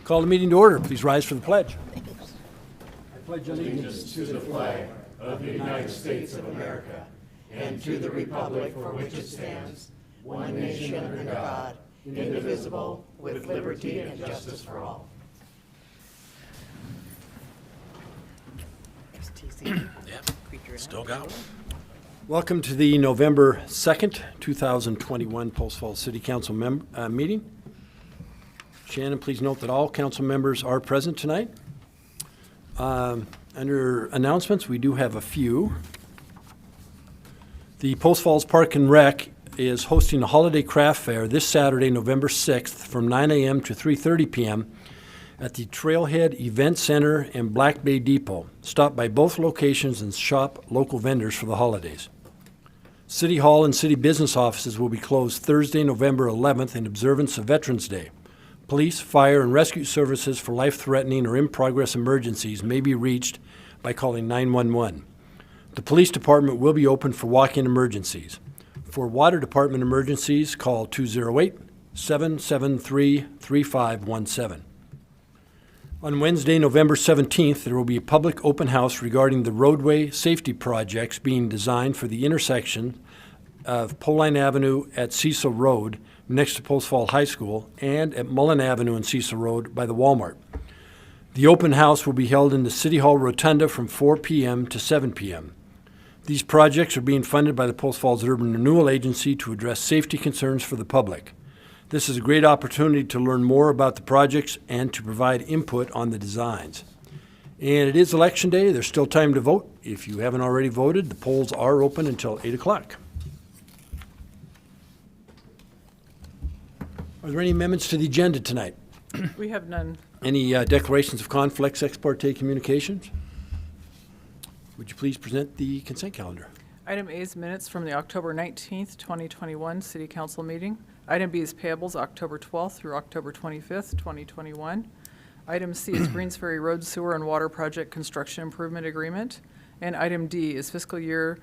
Call the meeting to order. Please rise for the pledge. I pledge allegiance to the flag of the United States of America and to the republic for which it stands, one nation under God, indivisible, with liberty and justice for all. Still got one. Welcome to the November 2nd, 2021 Post Falls City Council meeting. Shannon, please note that all council members are present tonight. Under announcements, we do have a few. The Post Falls Park and Rec is hosting a holiday craft fair this Saturday, November 6th from 9 a.m. to 3:30 p.m. at the Trailhead Event Center and Black Bay Depot. Stop by both locations and shop local vendors for the holidays. City Hall and city business offices will be closed Thursday, November 11th in observance of Veterans Day. Police, fire, and rescue services for life-threatening or in-progress emergencies may be reached by calling 911. The police department will be open for walk-in emergencies. For water department emergencies, call 208-773-3517. On Wednesday, November 17th, there will be a public open house regarding the roadway safety projects being designed for the intersection of Poline Avenue at Cecil Road next to Post Falls High School and at Mullen Avenue and Cecil Road by the Walmart. The open house will be held in the City Hall Rotunda from 4 p.m. to 7 p.m. These projects are being funded by the Post Falls Urban Renewal Agency to address safety concerns for the public. This is a great opportunity to learn more about the projects and to provide input on the designs. And it is election day. There's still time to vote. If you haven't already voted, the polls are open until 8 o'clock. Are there any amendments to the agenda tonight? We have none. Any declarations of conflicts, ex parte communications? Would you please present the consent calendar? Item A is minutes from the October 19th, 2021 City Council meeting. Item B is payables October 12th through October 25th, 2021. Item C is Greens Ferry Road Sewer and Water Project Construction Improvement Agreement. And item D is fiscal year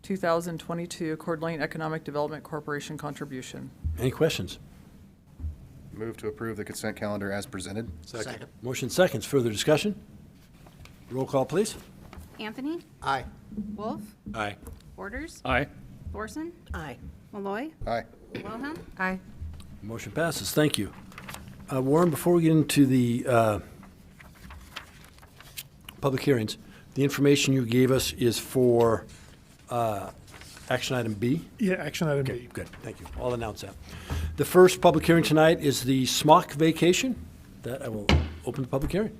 2022 Coeur d'Alene Economic Development Corporation contribution. Any questions? Move to approve the consent calendar as presented. Second. Motion seconds. Further discussion? Roll call, please. Anthony? Aye. Wolf? Aye. Borders? Aye. Thorson? Aye. Malloy? Aye. Wilhelm? Aye. Motion passes. Thank you. Warren, before we get into the public hearings, the information you gave us is for action item B? Yeah, action item Okay, B. good. Thank you. I'll announce that. The first public hearing tonight is the smock vacation. That I will open the public hearing.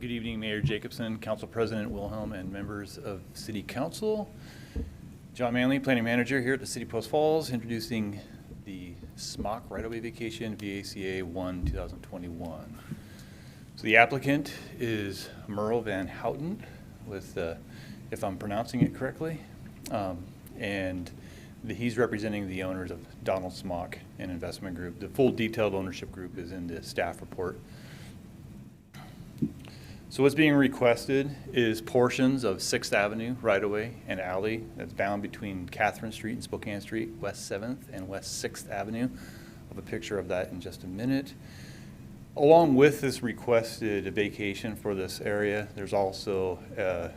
Good evening, Mayor Jacobson, Council President Wilhelm, and members of City Council. John Manley, Planning Manager here at the City of Post Falls, introducing the smock right-of-way vacation VACA 1 2021. So the applicant is Merle Van Houten with, if I'm pronouncing it correctly, and he's representing the owners of Donald Smock and Investment Group. The full detailed ownership group is in the staff report. So what's being requested is portions of 6th Avenue right-of-way and alley that's bound between Catherine Street and Spokane Street, West 7th and West 6th Avenue. I'll have a picture of that in just a minute. Along with this requested vacation for this area, there's also a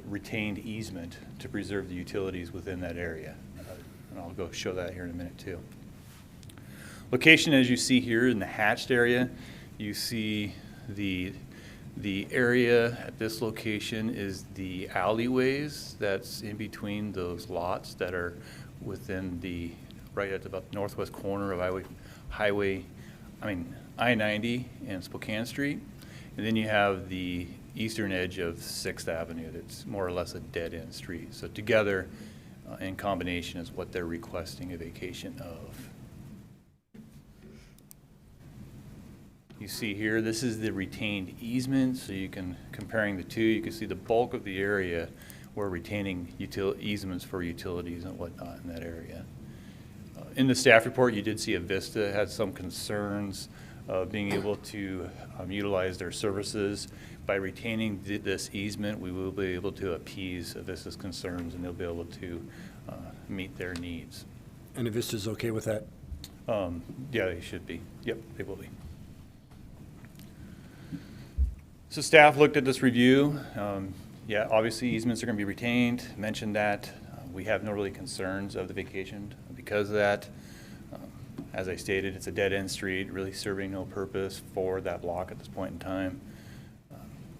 retained easement to preserve the utilities within that area. And I'll go show that here in a minute too. Location, as you see here in the hatched area, you see the area at this location is the alleyways that's in between those lots that are within the, right at the northwest corner of I-90 and Spokane Street. And then you have the eastern edge of 6th Avenue that's more or less a dead-end street. So together, in combination, is what they're requesting a vacation of. You see here, this is the retained easement, so you can, comparing the two, you can see the bulk of the area we're retaining easements for utilities and whatnot in that area. In the staff report, you did see a Vista had some concerns of being able to utilize their services. By retaining this easement, we will be able to appease Avista's concerns, and they'll be able to meet their needs. And Avista's okay with that? Yeah, they should be. Yep, they will be. So staff looked at this review. Yeah, obviously easements are going to be retained. Mentioned that. We have no really concerns of the vacation because of that. As I stated, it's a dead-end street, really serving no purpose for that block at this point in time.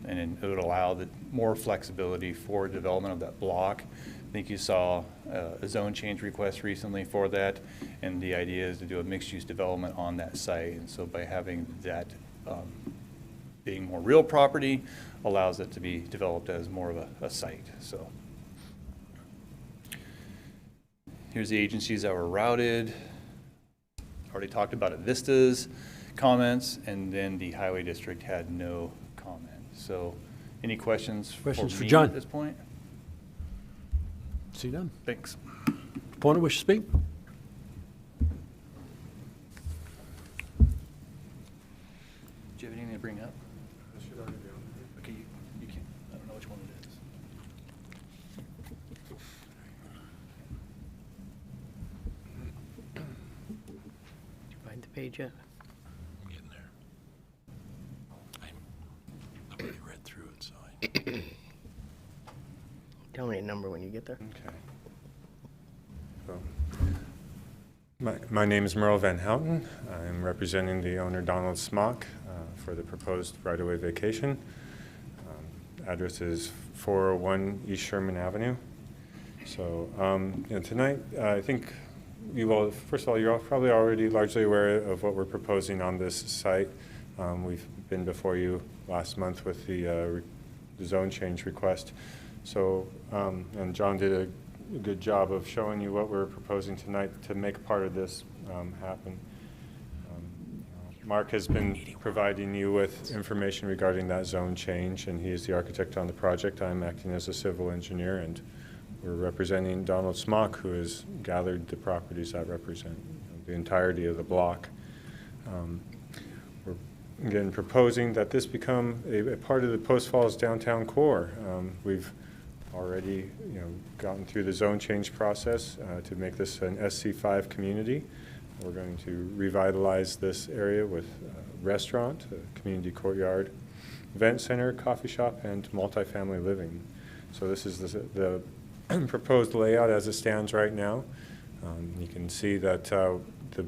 And it would allow more flexibility for development of that block. I think you saw a zone change request recently for that, and the idea is to do a mixed-use development on that site. And so by having that being more real property allows it to be developed as more of a site. So here's the agencies that were routed. Already talked about it. Vista's comments, and then the Highway District had no comment. So any questions for For me John? at this point? See none. Thanks. Opponent wish to speak? Do you have anything to bring up? Okay, you can. I don't know which one it is. Find the page yet? I'm getting there. I've already read through it, so I... Tell me a number when you get there. Okay. So, my name is Merle Van Houten. I'm representing the owner Donald Smock for the proposed right-of-way vacation. Address is 401 East Sherman Avenue. So tonight, I think you all, first of all, you're all probably already largely aware of what we're proposing on this site. We've been before you last month with the zone change request. So, and John did a good job of showing you what we're proposing tonight to make part of this happen. Mark has been providing you with information regarding that zone change, and he is the architect on the project. I'm acting as a civil engineer, and we're representing Donald Smock, who has gathered the properties that represent the entirety of the block. We're again proposing that this become a part of the Post Falls downtown core. We've already gotten through the zone change process to make this an SC5 community. We're going to revitalize this area with a restaurant, a community courtyard, event center, coffee shop, and multifamily living. So this is the proposed layout as it stands right now. You can see that it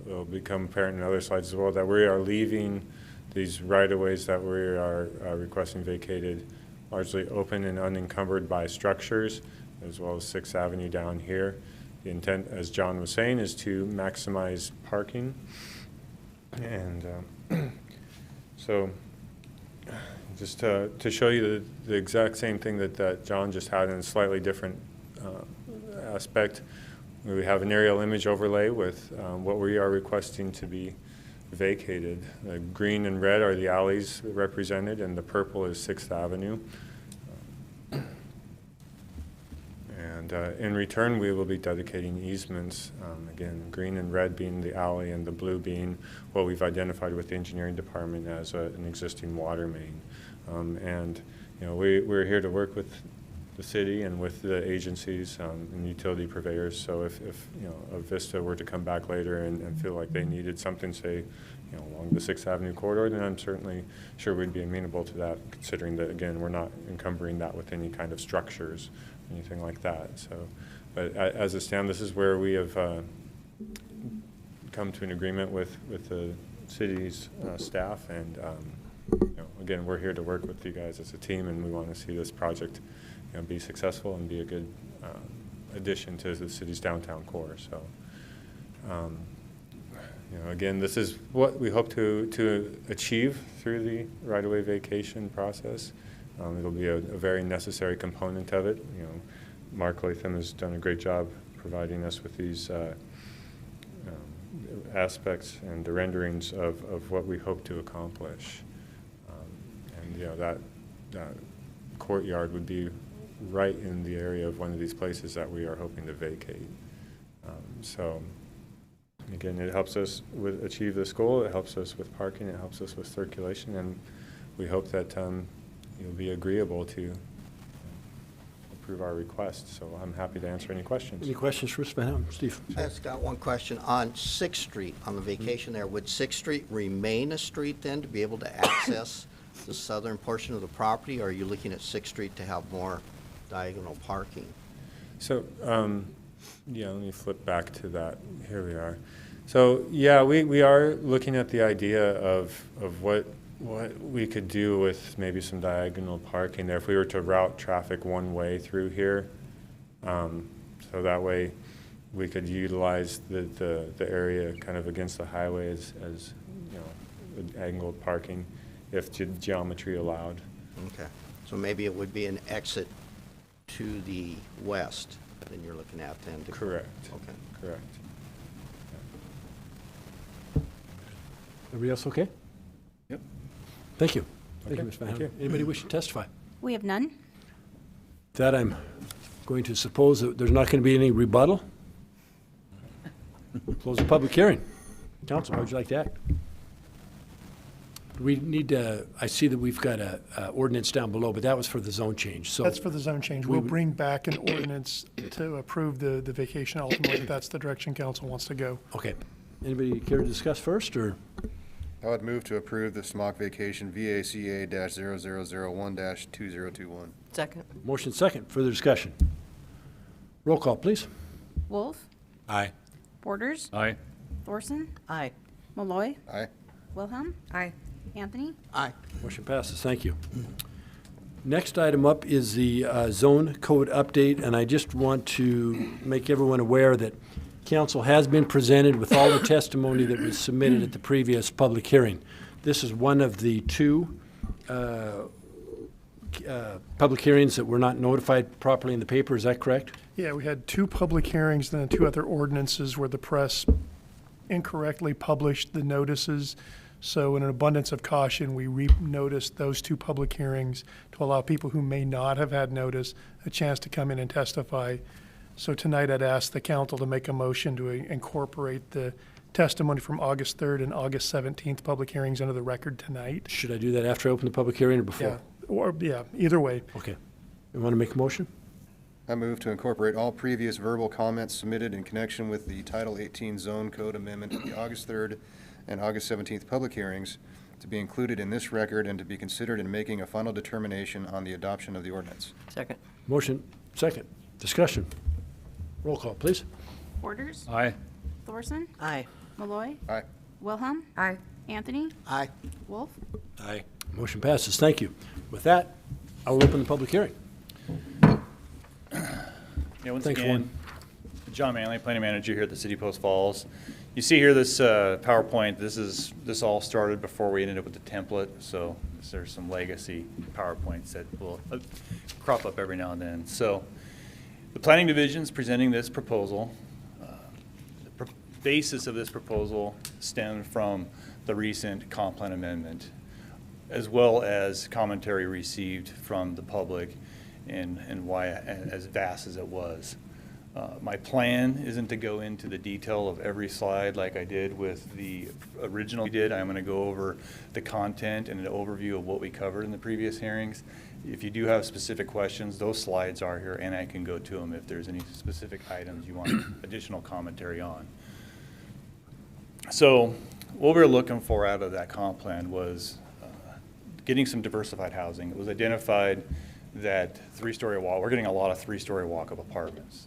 will become apparent in other slides as well that we are leaving these right-of-ways that we are requesting vacated largely open and unencumbered by structures, as well as 6th Avenue down here. The intent, as John was saying, is to maximize parking. And so just to show you the exact same thing that John just had in a slightly different aspect, we have an aerial image overlay with what we are requesting to be vacated. The green and red are the alleys represented, and the purple is 6th Avenue. And in return, we will be dedicating easements, again, green and red being the alley and the blue being what we've identified with the engineering department as an existing water main. And we're here to work with the city and with the agencies and utility purveyors. So if Avista were to come back later and feel like they needed something, say, along the 6th Avenue corridor, then I'm certainly sure we'd be amenable to that, considering that, again, we're not encumbering that with any kind of structures, anything like that. So, but as it stands, this is where we have come to an agreement with the city's staff, and again, we're here to work with you guys as a team, and we want to see this project be successful and be a good addition to the city's downtown core. So again, this is what we hope to achieve through the right-of-way vacation process. It'll be a very necessary component of it. Mark Latham has done a great job providing us with these aspects and the renderings of what we hope to accomplish. And that courtyard would be right in the area of one of these places that we are hoping to vacate. So Again, it helps us achieve this goal, it helps us with parking, it helps us with circulation, and we hope that you'll be agreeable to approve our request. So I'm happy to answer any questions. Any questions for Mr. Van Houten? Steve? I just got one question. On 6th Street, on the vacation there, would 6th Street remain a street then to be able to access the southern portion of the property? Or are you looking at 6th Street to have more diagonal parking? So, yeah, let me flip back to that. Here we are. So, yeah, we are looking at the idea of what we could do with maybe some diagonal parking there if we were to route traffic one way through here. So that way we could utilize the area kind of against the highway as you know, angled parking if geometry allowed. Okay. So maybe it would be an exit to the west than you're looking at then? Correct. Okay. Correct. Everybody else okay? Yep. Thank you. Thank you, Okay, Ms. Van thank Houten. you. Anybody wish to testify? We have none. That I'm going to suppose that there's not going to be any rebuttal. Close the public hearing. Council, how would you like to act? We need to, I see that we've got a ordinance down below, but that was for the zone change, so. That's for the zone change. we We'll would- bring back an ordinance to approve the vacation ultimately, if that's the direction council wants to go. Okay. Anybody care to discuss first, or? I would move to approve the smock vacation VACA-0001-2021. Second. Motion second, further discussion. Roll call, please. Wolf. Aye. Borders. Aye. Thorson. Aye. Malloy. Aye. Wilhelm. Aye. Anthony. Aye. Motion passes, thank you. Next item up is the zone code update, and I just want to make everyone aware that council has been presented with all the testimony that was submitted at the previous public hearing. This is one of the two public hearings that were not notified properly in the paper, is that correct? Yeah, we had 2 public hearings, then 2 other ordinances where the press incorrectly published the notices. So in an abundance of caution, we re-noticed those 2 public hearings to allow people who may not have had notice a chance to come in and testify. So tonight I'd ask the council to make a motion to incorporate the testimony from August 3rd and August 17th public hearings into the record tonight. Should I do that after I open the public hearing or before? Yeah, either way. Okay. You want to make a motion? I move to incorporate all previous verbal comments submitted in connection with the Title 18 Zone Code Amendment of the August 3rd and August 17th public hearings to be included in this record and to be considered in making a final determination on the adoption of the ordinance. Second. Motion second. Discussion. Roll call, please. Borders. Aye. Thorson. Aye. Malloy. Aye. Wilhelm. Aye. Anthony. Aye. Wolf. Aye. Motion passes. Thank you. With that, I will open the public hearing. Yeah, once Thanks, again, Warren. John Manley, planning manager here at the City of Post Falls. You see here this PowerPoint, this all started before we ended up with the template, so there's some legacy PowerPoints that will crop up every now and then. So the planning division's presenting this proposal. The basis of this proposal stemmed from the recent comp plan amendment, as well as commentary received from the public and why, as vast as it was. My plan isn't to go into the detail of every slide like I did with the original we did. I'm going to go over the content and an overview of what we covered in the previous hearings. If you do have specific questions, those slides are here, and I can go to them if there's any specific items you want additional commentary on. So what we were looking for out of that comp plan was getting some diversified housing. It was identified that we're getting a lot of 3-story walk-up apartments.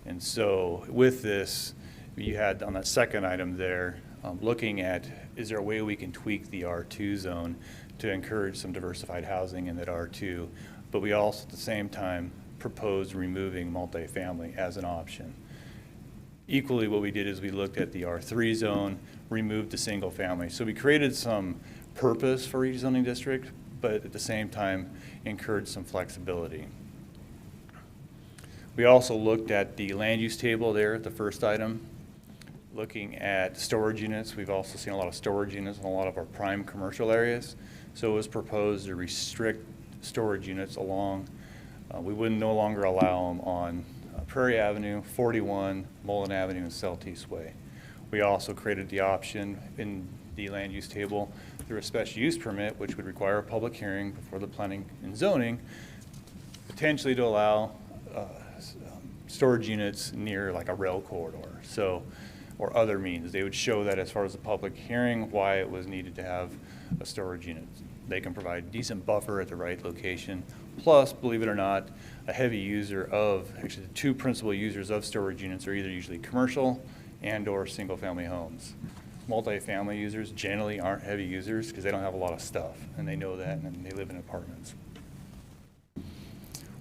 And so with this, you had on that second item there, looking at, is there a way we can tweak the R2 zone to encourage some diversified housing in that R2? But we also, at the same time, proposed removing multifamily as an option. Equally, what we did is we looked at the R3 zone, removed the single family. So we created some purpose for each zoning district, but at the same time, encouraged some flexibility. We also looked at the land use table there, the first item, looking at storage units. We've also seen a lot of storage units in a lot of our prime commercial areas. So it was proposed to restrict storage units along. We would no longer allow them on Prairie Avenue, 41, Mullen Avenue, and Celtice Way. We also created the option in the land use table through a special use permit, which would require a public hearing before the planning and zoning, potentially to allow storage units near like a rail corridor, so, or other means. They would show that as far as the public hearing, why it was needed to have a storage unit. They can provide decent buffer at the right location. Plus, believe it or not, a heavy user of, actually the two principal users of storage units are either usually commercial and or single family homes. Multifamily users generally aren't heavy users because they don't have a lot of stuff, and they know that, and they live in apartments.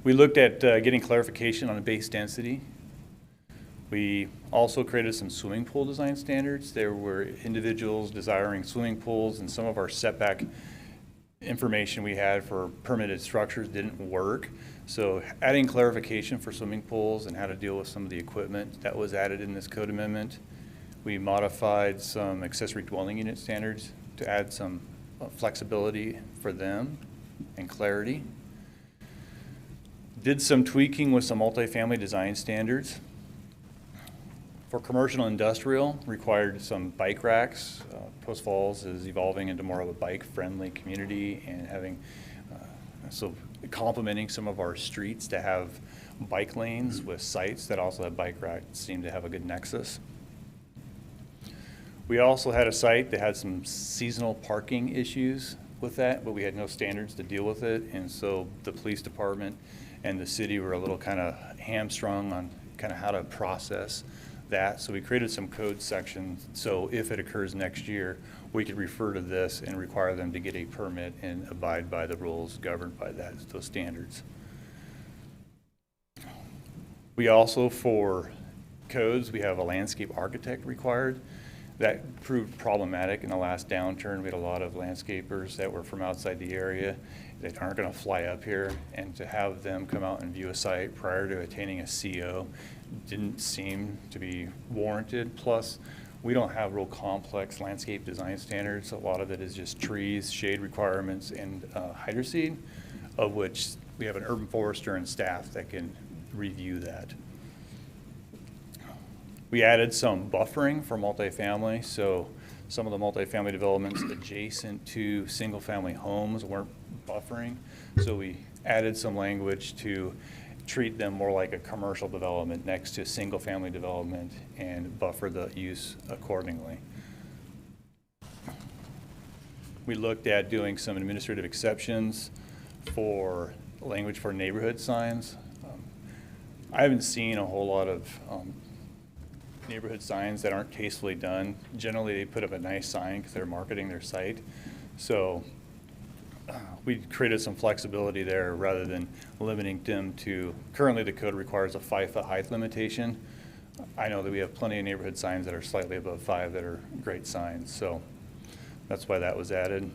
We looked at getting clarification on the base density. We also created some swimming pool design standards. There were individuals desiring swimming pools, and some of our setback information we had for permitted structures didn't work. So adding clarification for swimming pools and how to deal with some of the equipment, that was added in this code amendment. We modified some accessory dwelling unit standards to add some flexibility for them and clarity. Did some tweaking with some multifamily design standards. For commercial and industrial, required some bike racks. Post Falls is evolving into more of a bike-friendly community and having, so complementing some of our streets to have bike lanes with sites that also have bike racks seem to have a good nexus. We also had a site that had some seasonal parking issues with that, but we had no standards to deal with it, and so the police department and the city were a little kind of hamstrung on kind of how to process that. So we created some code sections, so if it occurs next year, we could refer to this and require them to get a permit and abide by the rules governed by those standards. We also, for codes, we have a landscape architect required. That proved problematic in the last downturn. We had a lot of landscapers that were from outside the area that aren't going to fly up here, and to have them come out and view a site prior to attaining a CO didn't seem to be warranted. Plus, we don't have real complex landscape design standards. A lot of it is just trees, shade requirements, and hydroseed, of which we have an urban forester and staff that can review that. We added some buffering for multifamily, so some of the multifamily developments adjacent to single-family homes weren't buffering. So we added some language to treat them more like a commercial development next to single-family development and buffer the use accordingly. We looked at doing some administrative exceptions for language for neighborhood signs. I haven't seen a whole lot of neighborhood signs that aren't tastefully done. Generally, they put up a nice sign because they're marketing their site. So we created some flexibility there rather than limiting them to, currently the code requires a 5-foot height limitation. I know that we have plenty of neighborhood signs that are slightly above 5 that are great signs, so that's why that was added.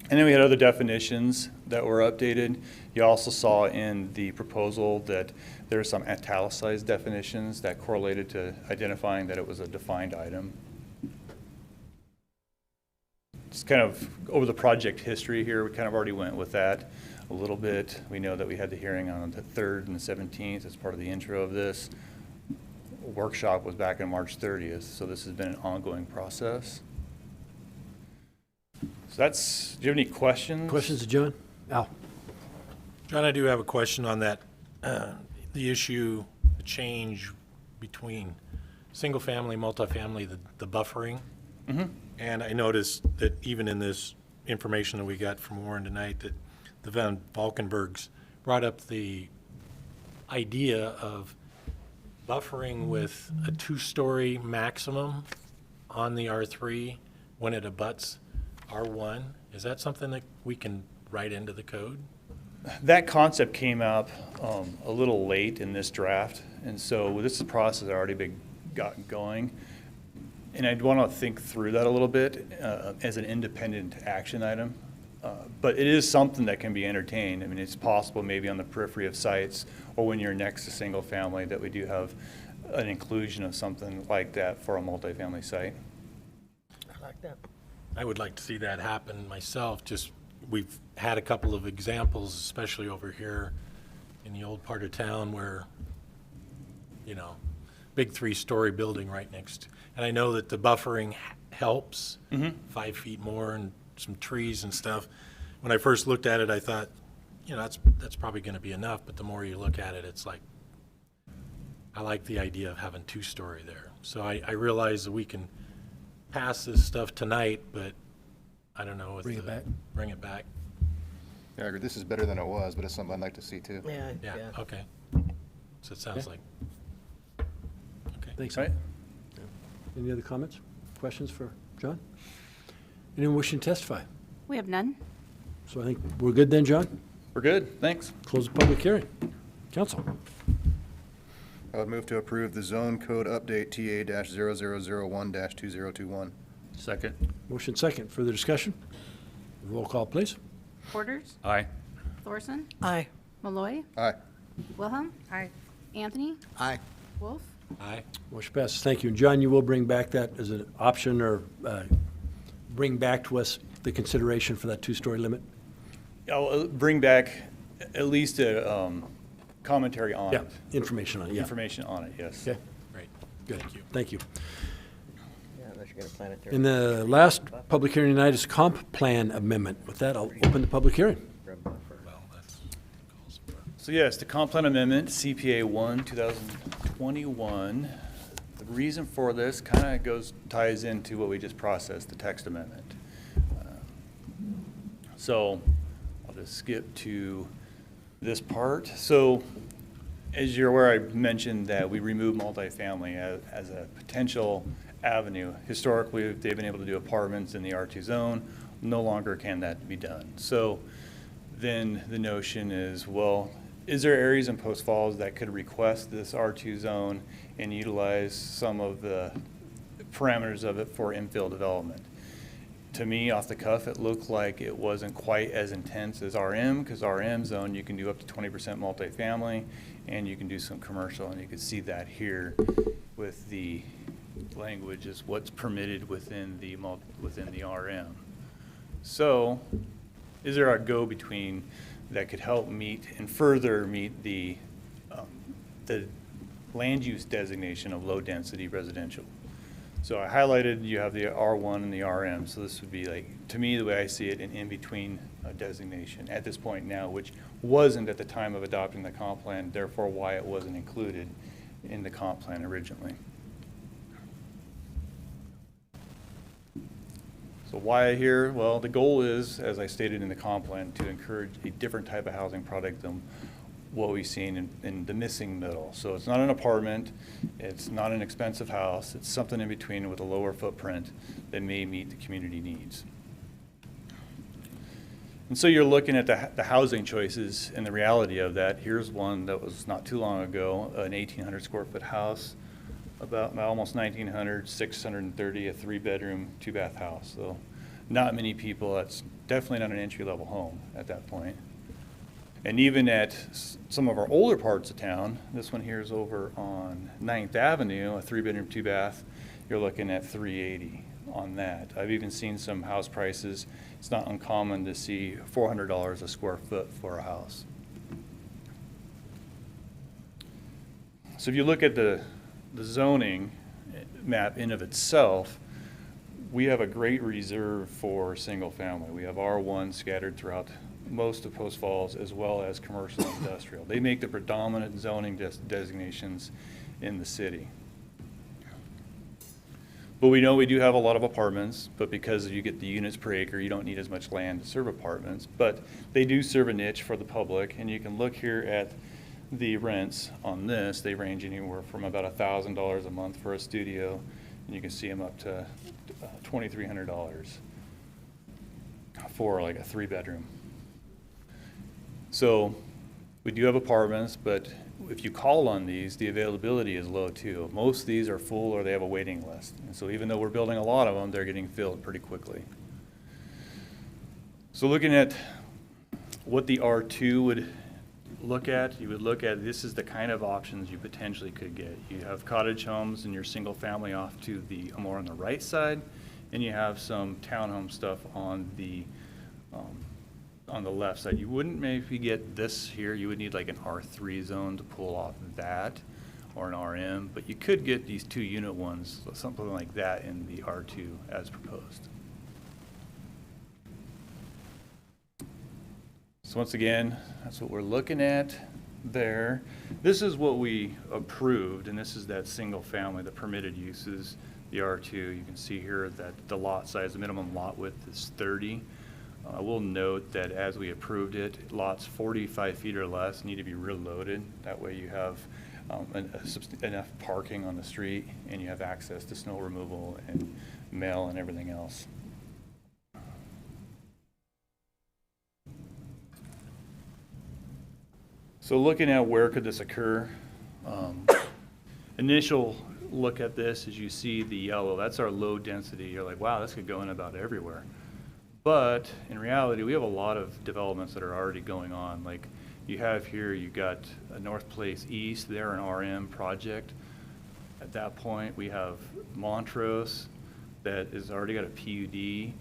And then we had other definitions that were updated. You also saw in the proposal that there are some italicized definitions that correlated to identifying that it was a defined item. Just kind of over the project history here, we kind of already went with that a little bit. We know that we had the hearing on the 3rd and the 17th as part of the intro of this. Workshop was back on March 30th, so this has been an ongoing process. So that's, do you have any questions? Questions, John? Al? John, I do have a question on that, the issue, the change between single-family, multifamily, the buffering. Mm-hmm. And I noticed that even in this information that we got from Warren tonight, that the Van Valkenburgs brought up the idea of buffering with a 2-story maximum on the R3 when it abuts R1. Is that something that we can write into the code? That concept came up a little late in this draft, and so this is a process that already been gotten going. And I'd want to think through that a little bit as an independent action item. But it is something that can be entertained. I mean, it's possible maybe on the periphery of sites or when you're next to single family that we do have an inclusion of something like that for a multifamily site. I like that. I would like to see that happen myself. Just, we've had a couple of examples, especially over here in the old part of town where, you know, big 3-story building right next. And I know that the buffering helps, 5 feet more and some trees and stuff. When I first looked at it, I thought, you know, that's probably going to be enough. But the more you look at it, it's like, I like the idea of having 2-story there. So I realize that we can pass this stuff tonight, but I don't know. Bring it back? Bring it back. Yeah, I agree. This is better than it was, but it's something I'd like to see too. Yeah, Yeah, yeah. okay. So it sounds like, okay. Thanks. Right? Any other comments, questions for John? Anyone wishing to testify? We have none. So I think we're good then, John? We're good, thanks. Close the public hearing. Council? I would move to approve the zone code update TA-0001-2021. Second. Motion second. Further discussion? Roll call, please. Porters, Aye. Thorson, Aye. Malloy, Aye. Wilhelm. Aye. Anthony, Aye. Wolf. Aye. Motion passes. Thank you. And John, you will bring back that as an option or bring back to us the consideration for that 2-story limit? I'll bring back at least a commentary on Yeah, it. information on it, yeah. Information on it, yes. Okay, Great. good. Thank you. Thank you. Yeah, unless you're gonna plant it there. And the last public hearing tonight is comp plan amendment. With that, I'll open the public hearing. Well, that's calls for. So yes, the comp plan amendment, CPA 1, 2021. The reason for this kind of ties into what we just processed, the text amendment. So I'll just skip to this part. So as you're aware, I mentioned that we removed multifamily as a potential avenue. Historically, they've been able to do apartments in the R2 zone. No longer can that be done. So then the notion is, well, is there areas in Post Falls that could request this R2 zone and utilize some of the parameters of it for infill development? To me, off the cuff, it looked like it wasn't quite as intense as RM, because RM zone, you can do up to 20% multifamily, and you can do some commercial, and you can see that here with the language is what's permitted within the RM. So, is there a go-between that could help meet and further meet the land use designation of low-density residential? So I highlighted, you have the R1 and the RM, so this would be like, to me, the way I see it, an in-between designation at this point now, which wasn't at the time of adopting the comp plan, therefore why it wasn't included in the comp plan originally. So why here? Well, the goal is, as I stated in the comp plan, to encourage a different type of housing product than what we've seen in the missing middle. So it's not an apartment, it's not an expensive house, it's something in between with a lower footprint that may meet the community needs. And so you're looking at the housing choices and the reality of that. Here's one that was not too long ago, an 1,800 square foot house, about almost 1,900, 630, a 3-bedroom, 2-bath house. So not many people, that's definitely not an entry-level home at that point. And even at some of our older parts of town, this one here is over on 9th Avenue, a 3-bedroom, 2-bath, you're looking at $380 on that. I've even seen some house prices. It's not uncommon to see $400 a square foot for a house. So if you look at the zoning map in of itself, we have a great reserve for single family. We have R1 scattered throughout most of Post Falls, as well as commercial and industrial. They make the predominant zoning designations in the city. But we know we do have a lot of apartments, but because you get the units per acre, you don't need as much land to serve apartments. But they do serve a niche for the public, and you can look here at the rents on this. They range anywhere from about $1,000 a month for a studio, and you can see them up to $2,300 for like a 3-bedroom. So we do have apartments, but if you call on these, the availability is low too. Most of these are full or they have a waiting list. And so even though we're building a lot of them, they're getting filled pretty quickly. So looking at what the R2 would look at, you would look at, this is the kind of options you potentially could get. You have cottage homes and your single family off to the more on the right side, and you have some townhome stuff on the left side. You wouldn't maybe get this here. You would need like an R3 zone to pull off that. or an RM, but you could get these 2-unit ones, something like that in the R2 as proposed. So once again, that's what we're looking at there. This is what we approved, and this is that single family, the permitted uses, the R2. You can see here that the lot size, the minimum lot width is 30. I will note that as we approved it, lots 45 feet or less need to be rear loaded. That way you have enough parking on the street and you have access to snow removal and mail and everything else. So looking at where could this occur, initial look at this is you see the yellow, that's our low density. You're like, wow, this could go in about everywhere. But in reality, we have a lot of developments that are already going on. Like you have here, you got a North Place East, they're an RM project. At that point, we have Montrose that has already got a PUD.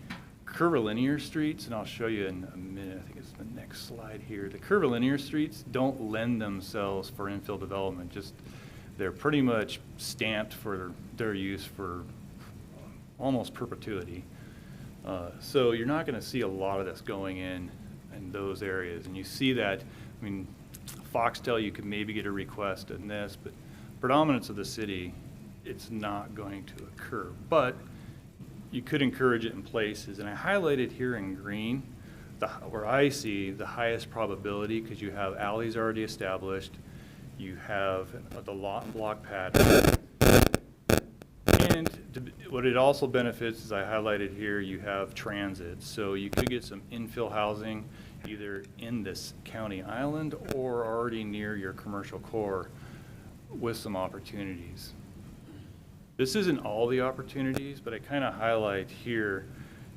Curvilinear streets, and I'll show you in a minute, I think it's the next slide here. The curvilinear streets don't lend themselves for infill development. Just they're pretty much stamped for their use for almost perpetuity. So you're not going to see a lot of this going in those areas. And you see that, I mean, Foxtel, you could maybe get a request in this, but predominance of the city, it's not going to occur. But you could encourage it in places. And I highlighted here in green where I see the highest probability, because you have alleys already established, you have the lot and block pattern. And what it also benefits, as I highlighted here, you have transit. So you could get some infill housing either in this county island or already near your commercial core with some opportunities. This isn't all the opportunities, but I kind of highlight here.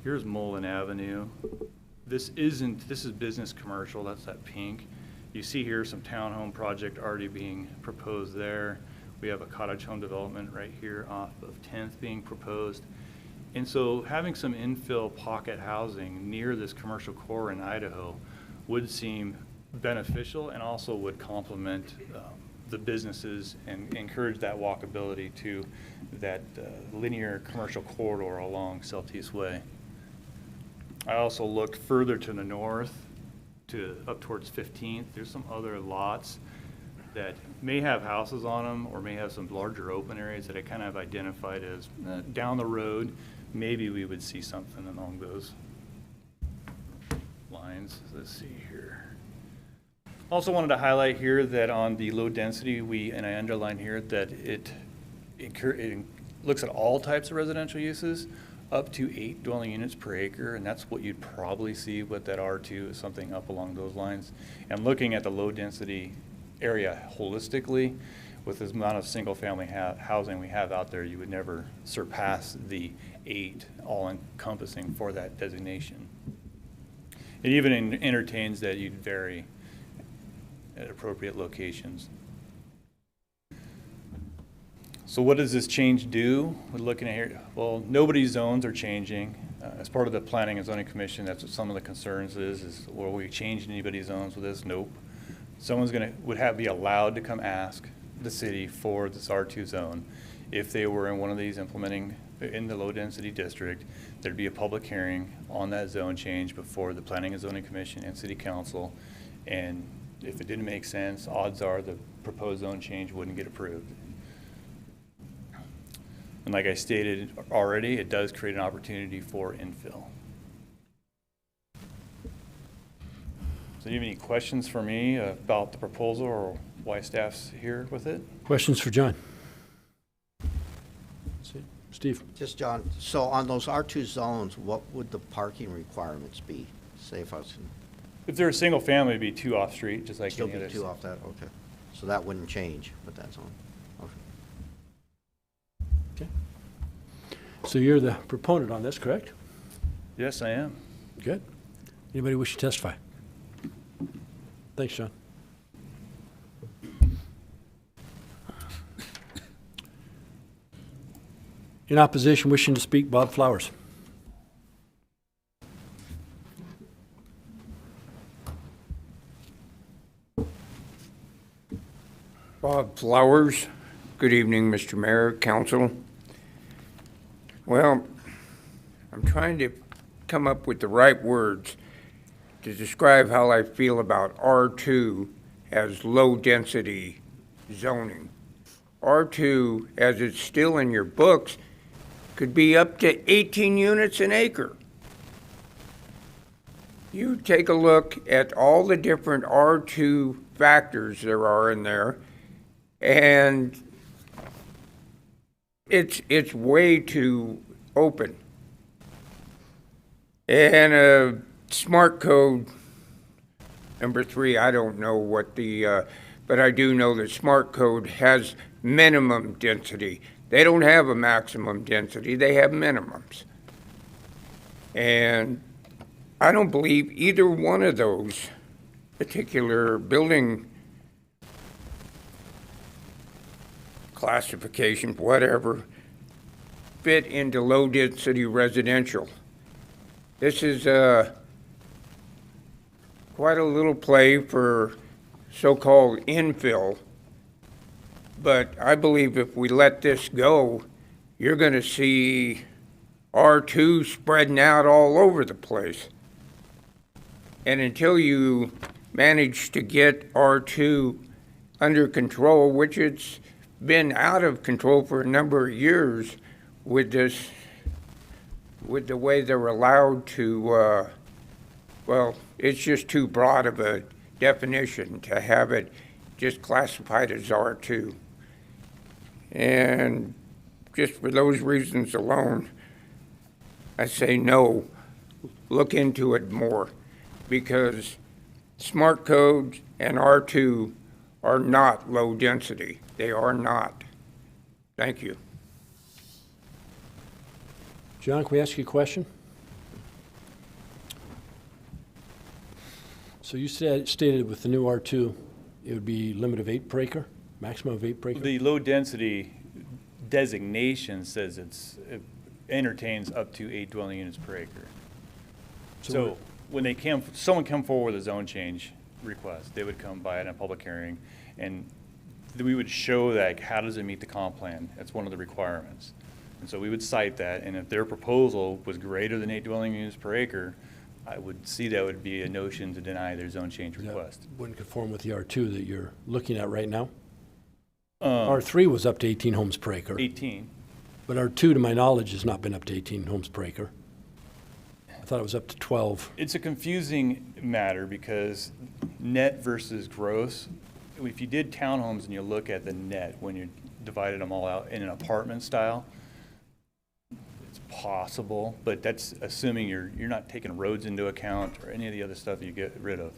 Here's Mullen Avenue. This is business commercial, that's that pink. You see here some townhome project already being proposed there. We have a cottage home development right here off of 10th being proposed. And so having some infill pocket housing near this commercial core in Idaho would seem beneficial and also would complement the businesses and encourage that walkability to that linear commercial corridor along Southeast Way. I also looked further to the north, up towards 15th. There's some other lots that may have houses on them or may have some larger open areas that I kind of identified as down the road, maybe we would see something along those lines. Let's see here. Also wanted to highlight here that on the low density, and I underline here that it looks at all types of residential uses up to 8 dwelling units per acre, and that's what you'd probably see with that R2 is something up along those lines. And looking at the low density area holistically, with the amount of single family housing we have out there, you would never surpass the 8 all encompassing for that designation. It even entertains that you'd vary at appropriate locations. So what does this change do? We're looking at here, well, nobody's zones are changing. As part of the Planning and Zoning Commission, that's what some of the concerns is will we change anybody's zones with this? Nope. Someone's would be allowed to come ask the city for this R2 zone. If they were in one of these implementing in the low density district, there'd be a public hearing on that zone change before the Planning and Zoning Commission and City Council. And if it didn't make sense, odds are the proposed zone change wouldn't get approved. And like I stated already, it does create an opportunity for infill. So do you have any questions for me about the proposal or why staff's here with it? Questions for John? Steve? Just John, so on those R2 zones, what would the parking requirements be? Say if I was in, If they're a single family, it'd be 2 off street, just like still any be other. 2 off that, okay. So that wouldn't change with that zone, okay. Okay. So you're the proponent on this, correct? Yes, I am. Good. Anybody wish to testify? Thanks, John. In opposition, wishing to speak, Bob Flowers. Bob Flowers, Good evening, Mr. Mayor, Council. Well, I'm trying to come up with the right words to describe how I feel about R2 as low-density zoning. R2, as it's still in your books, could be up to 18 units an acre. You take a look at all the different R2 factors there are in there, and it's way too open. And a smart code number 3, I don't know what the, but I do know that smart code has minimum density. They don't have a maximum density, they have minimums. And I don't believe either one of those particular building classification, whatever, fit into low-density residential. This is quite a little play for so-called infill, but I believe if we let this go, you're going to see R2 spreading out all over the place. And until you manage to get R2 under control, which it's been out of control for a number of years with this, with the way they're allowed to, well, it's just too broad of a definition to have it just classified as R2. And just for those reasons alone, I say no, look into it more, because smart codes and R2 are not low density. They are not. Thank you. John, can we ask you a question? So you stated with the new R2, it would be limit of 8 per acre, maximum of 8 per acre? The low-density designation says it entertains up to 8 dwelling units per acre. So when someone come forward with a zone change request, they would come by in a public hearing, and we would show that, how does it meet the comp plan? That's one of the requirements. And so we would cite that, and if their proposal was greater than 8 dwelling units per acre, I would see that would be a notion to deny their zone change request. That wouldn't conform with the R2 that you're looking at right now? R3 was up to 18 homes per acre. 18. But R2, to my knowledge, has not been up to 18 homes per acre. I thought it was up to 12. It's a confusing matter because net versus gross, if you did townhomes and you look at the net, when you divided them all out in an apartment style, it's possible, but that's assuming you're not taking roads into account or any of the other stuff you get rid of.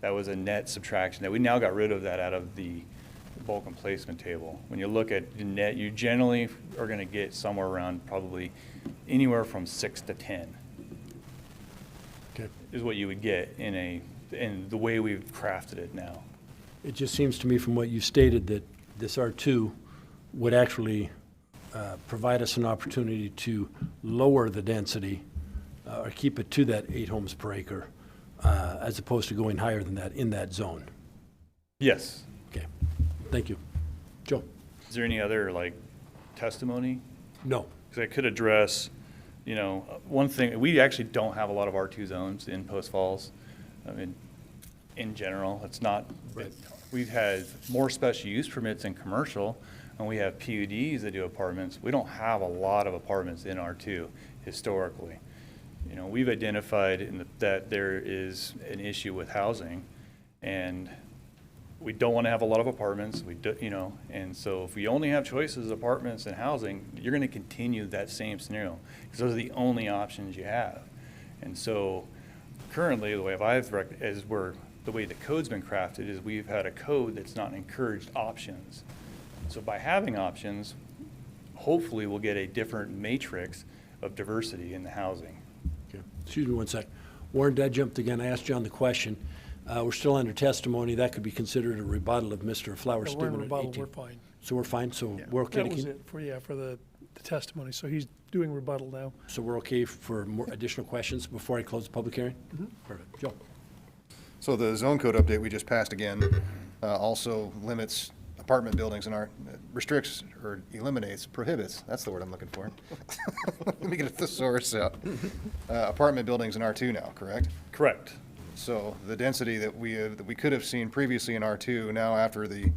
That was a net subtraction. That we now got rid of that out of the bulk and placement table. When you look at the net, you generally are going to get somewhere around probably anywhere from 6 to 10. Okay. Is what you would get in the way we've crafted it now. It just seems to me from what you stated that this R2 would actually provide us an opportunity to lower the density or keep it to that 8 homes per acre as opposed to going higher than that in that zone. Yes. Okay, thank you. Joe? Is there any other testimony? No. Because I could address, one thing, we actually don't have a lot of R2 zones in Post Falls. I mean, in general, it's not, Right. We've had more special use permits in commercial, and we have PUDs that do apartments. We don't have a lot of apartments in R2 historically. We've identified that there is an issue with housing, and we don't want to have a lot of apartments. And so if we only have choices, apartments and housing, you're going to continue that same scenario because those are the only options you have. And so currently, the way the way the code's been crafted is we've had a code that's not encouraged options. So by having options, hopefully we'll get a different matrix of diversity in the housing. Okay. Excuse me one sec. Warren, I jumped again. I asked John the question. We're still under testimony. That could be considered a rebuttal of Mr. Flowers' Yeah, we're in statement at rebuttal, 18. we're fine. So we're fine, so Yeah, we're okay that to was keep, it for the testimony, so he's doing rebuttal now. so we're okay for more additional questions before I close the public hearing? Perfect. Joe? So the zone code update we just passed again also limits apartment buildings in restricts or eliminates, prohibits, that's the word I'm looking for. Let me get a thesaurus out. Apartment buildings in R2 now, correct? Correct. So the density that we could have seen previously in R2, now after the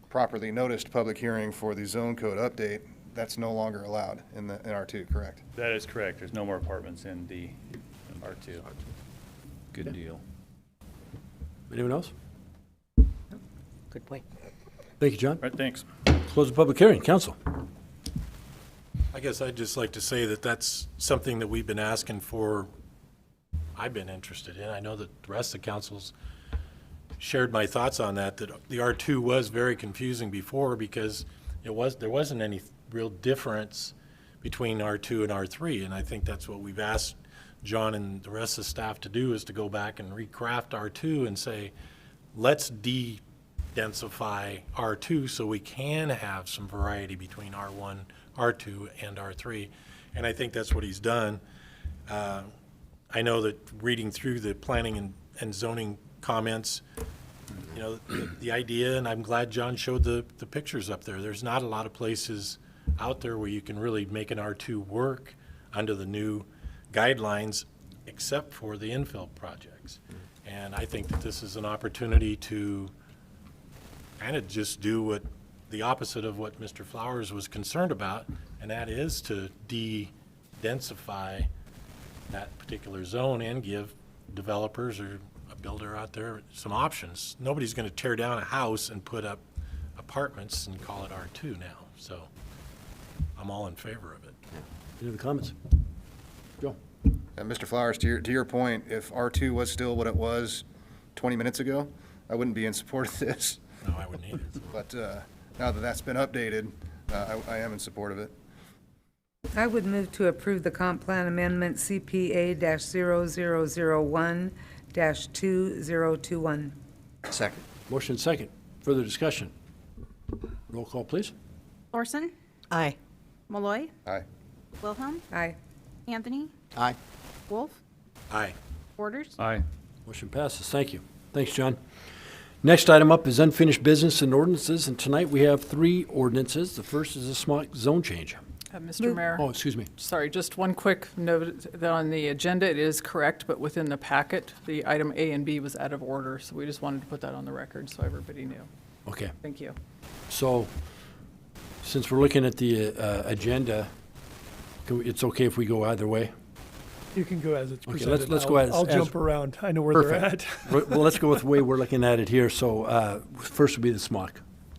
properly noticed public hearing for the zone code update, that's no longer allowed in R2, correct? That is correct. There's no more apartments in the R2. Good deal. Anyone else? Good point. Thank you, John. All right, thanks. Close the public hearing. Council. I guess I'd just like to say that that's something that we've been asking for, I've been interested in. I know that the rest of the council's shared my thoughts on that the R2 was very confusing before because there wasn't any real difference between R2 and R3, and I think that's what we've asked John and the rest of the staff to do, is to go back and recraft R2 and say, let's de-densify R2 so we can have some variety between R1, R2, and R3. And I think that's what he's done. I know that reading through the planning and zoning comments, you know, the idea, and I'm glad John showed the pictures up there. There's not a lot of places out there where you can really make an R2 work under the new guidelines, except for the infill projects. And I think that this is an opportunity to kind of just do the opposite of what Mr. Flowers was concerned about, and that is to de-densify that particular zone and give developers or a builder out there some options. Nobody's going to tear down a house and put up apartments and call it R2 now. So I'm all in favor of it. Any other comments? Joe. And Mr. Flowers, to your point, if R2 was still what it was 20 minutes ago, I wouldn't be in support of this. No, I wouldn't either. But now that that's been updated, I am in support of it. I would move to approve the comp plan amendment CPA-0001-2021. Second. Motion second. Further discussion. Roll call, please. Thorson, Aye. Malloy, Aye. Wilhelm, Aye. Anthony, Aye. Wolf, Aye. Borders. Aye. Motion passes. Thank you. Thanks, John. Next item up is unfinished business and ordinances, and tonight we have 3 ordinances. The first is a small zone change. Mr. Mayor. Oh, excuse me. Sorry, just one quick note that on the agenda, it is correct, but within the packet, the item A and B was out of order, so we just wanted to put that on the record so everybody knew. Okay. Thank you. So, since we're looking at the agenda, it's okay if we go either way? You can go as it's Okay, presented. let's go as- I'll as- jump around. I know where they're at. Perfect. Well, let's go with the way we're looking at it here. So, first would be the SMOC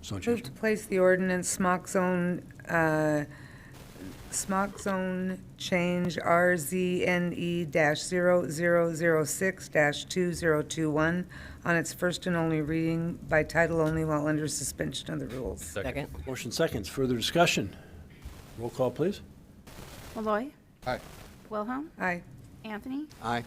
zone Move change. to place the ordinance SMOC zone change RZNE-0006-2021 on its first and only reading by title only while under suspension of the rules. Second. Motion seconds. Further discussion. Roll call, please. Malloy, Aye. Wilhelm, Aye. Anthony, Aye.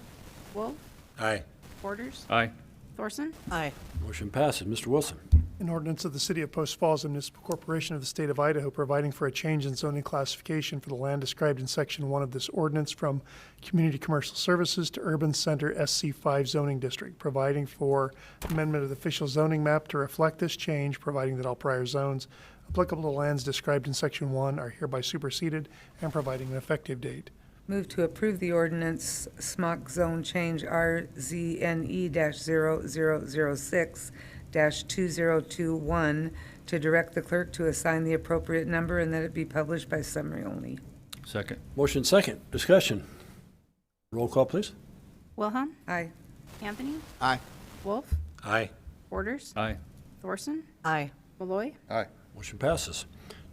Wolf, Aye. Borders, Aye. Thorson, Aye. Motion passes. Mr. Wilson. An ordinance of the City of Post Falls, a municipal corporation of the state of Idaho, providing for a change in zoning classification for the land described in Section 1 of this ordinance from Community Commercial Services to Urban Center SC5 zoning district, providing for amendment of the official zoning map to reflect this change, providing that all prior zones applicable to lands described in Section 1 are hereby superseded, and providing an effective date. Move to approve the ordinance SMOC zone change RZNE-0006-2021 to direct the clerk to assign the appropriate number and that it be published by summary only. Second. Motion second. Discussion. Roll call, please. Wilhelm, Aye. Anthony, Aye. Wolf, Aye. Borders, Aye. Thorson, Aye. Malloy, Aye. Motion passes.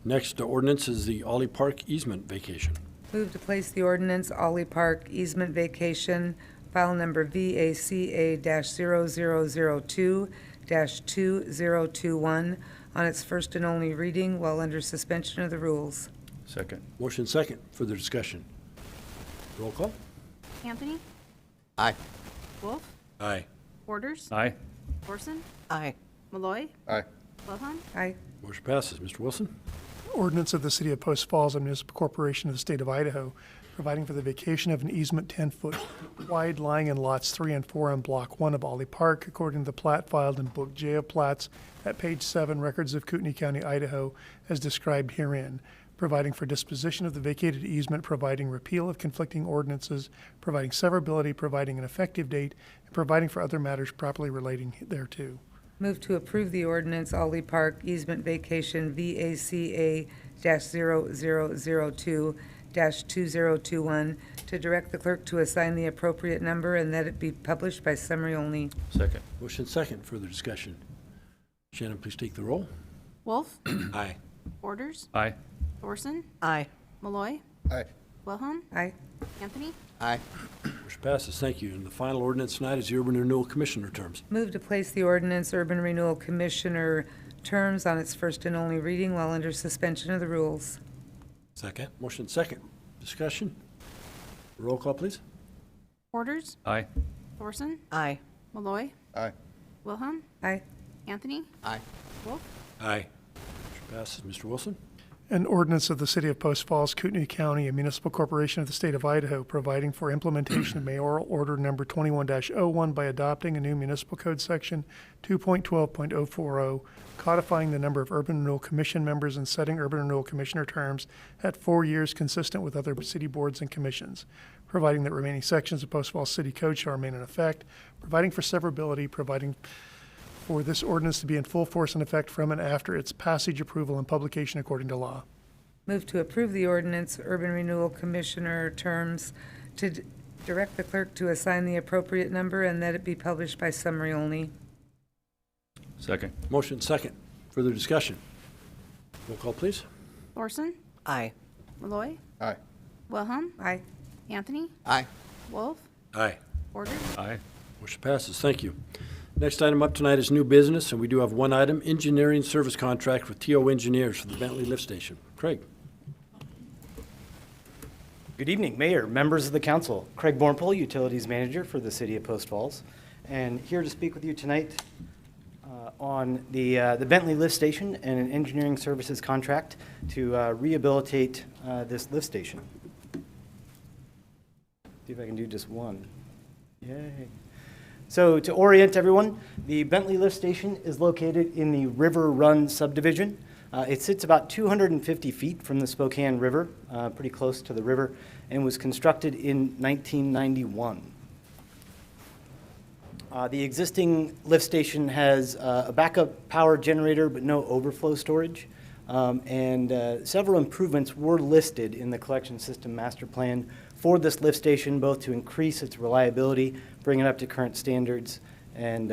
Next ordinance is the Ollie Park easement vacation. Move to place the ordinance Ollie Park easement vacation, file number VACA-0002-2021 on its first and only reading while under suspension of the rules. Second. Motion second. Further discussion. Roll call. Anthony, Aye. Wolf, Aye. Borders, Aye. Thorson, Aye. Malloy, Aye. Wilhelm, Aye. Motion passes. Mr. Wilson. Ordinance of the City of Post Falls, a municipal corporation of the state of Idaho, providing for the vacation of an easement 10-foot wide lying in lots 3 and 4 on Block 1 of Ollie Park, according to the plat filed in Book J of Plats at page 7, Records of Kootenai County, Idaho, as described herein, providing for disposition of the vacated easement, providing repeal of conflicting ordinances, providing severability, providing an effective date, and providing for other matters properly relating thereto. Move to approve the ordinance Ollie Park easement vacation VACA-0002-2021 to direct the clerk to assign the appropriate number and that it be published by summary only. Second. Motion second, further discussion. Shannon, please take the roll. Wolf. Aye. Borders. Aye. Thorson. Aye. Malloy. Aye. Wilhelm. Aye. Anthony. Aye. Motion passes, thank you. And the final ordinance tonight is the Urban Renewal Commissioner terms. Move to place the ordinance Urban Renewal Commissioner terms on its first and only reading while under suspension of the rules. Second. Motion second, discussion. Roll call, please. Borders. Aye. Thorson. Aye. Malloy. Aye. Wilhelm. Aye. Anthony. Aye. Wolf. Aye. Motion passes. Mr. Wilson? An ordinance of the City of Post Falls, Kootenai County, a municipal corporation of the state of Idaho, providing for implementation of Mayoral Order Number 21-01 by adopting a new municipal code section 2.12.040, codifying the number of Urban Renewal Commission members and setting Urban Renewal Commissioner terms at 4 years consistent with other city boards and commissions, providing that remaining sections of Post Falls City Code shall remain in effect, providing for severability, providing for this ordinance to be in full force and effect from and after its passage, approval, and publication according to law. Move to approve the ordinance Urban Renewal Commissioner terms to direct the clerk to assign the appropriate number and that it be published by summary only. Second. Motion second, further discussion. Roll call, please. Thorson. Aye. Malloy. Aye. Wilhelm. Aye. Anthony. Aye. Wolf. Aye. Borders. Aye. Motion passes, thank you. Next item up tonight is new business, and we do have one item, engineering service contract with TO Engineers for the Bentley Lift Station. Craig? Good evening, Mayor, members of the council. Craig Bornpole, Utilities Manager for the City of Post Falls, and here to speak with you tonight on the Bentley Lift Station and an engineering services contract to rehabilitate this lift station. See if I can do just one. Yay. So to orient everyone, the Bentley Lift Station is located in the River Run subdivision. It sits about 250 feet from the Spokane River, pretty close to the river, and was constructed in 1991. The existing lift station has a backup power generator but no overflow storage. And several improvements were listed in the collection system master plan for this lift station, both to increase its reliability, bring it up to current standards, and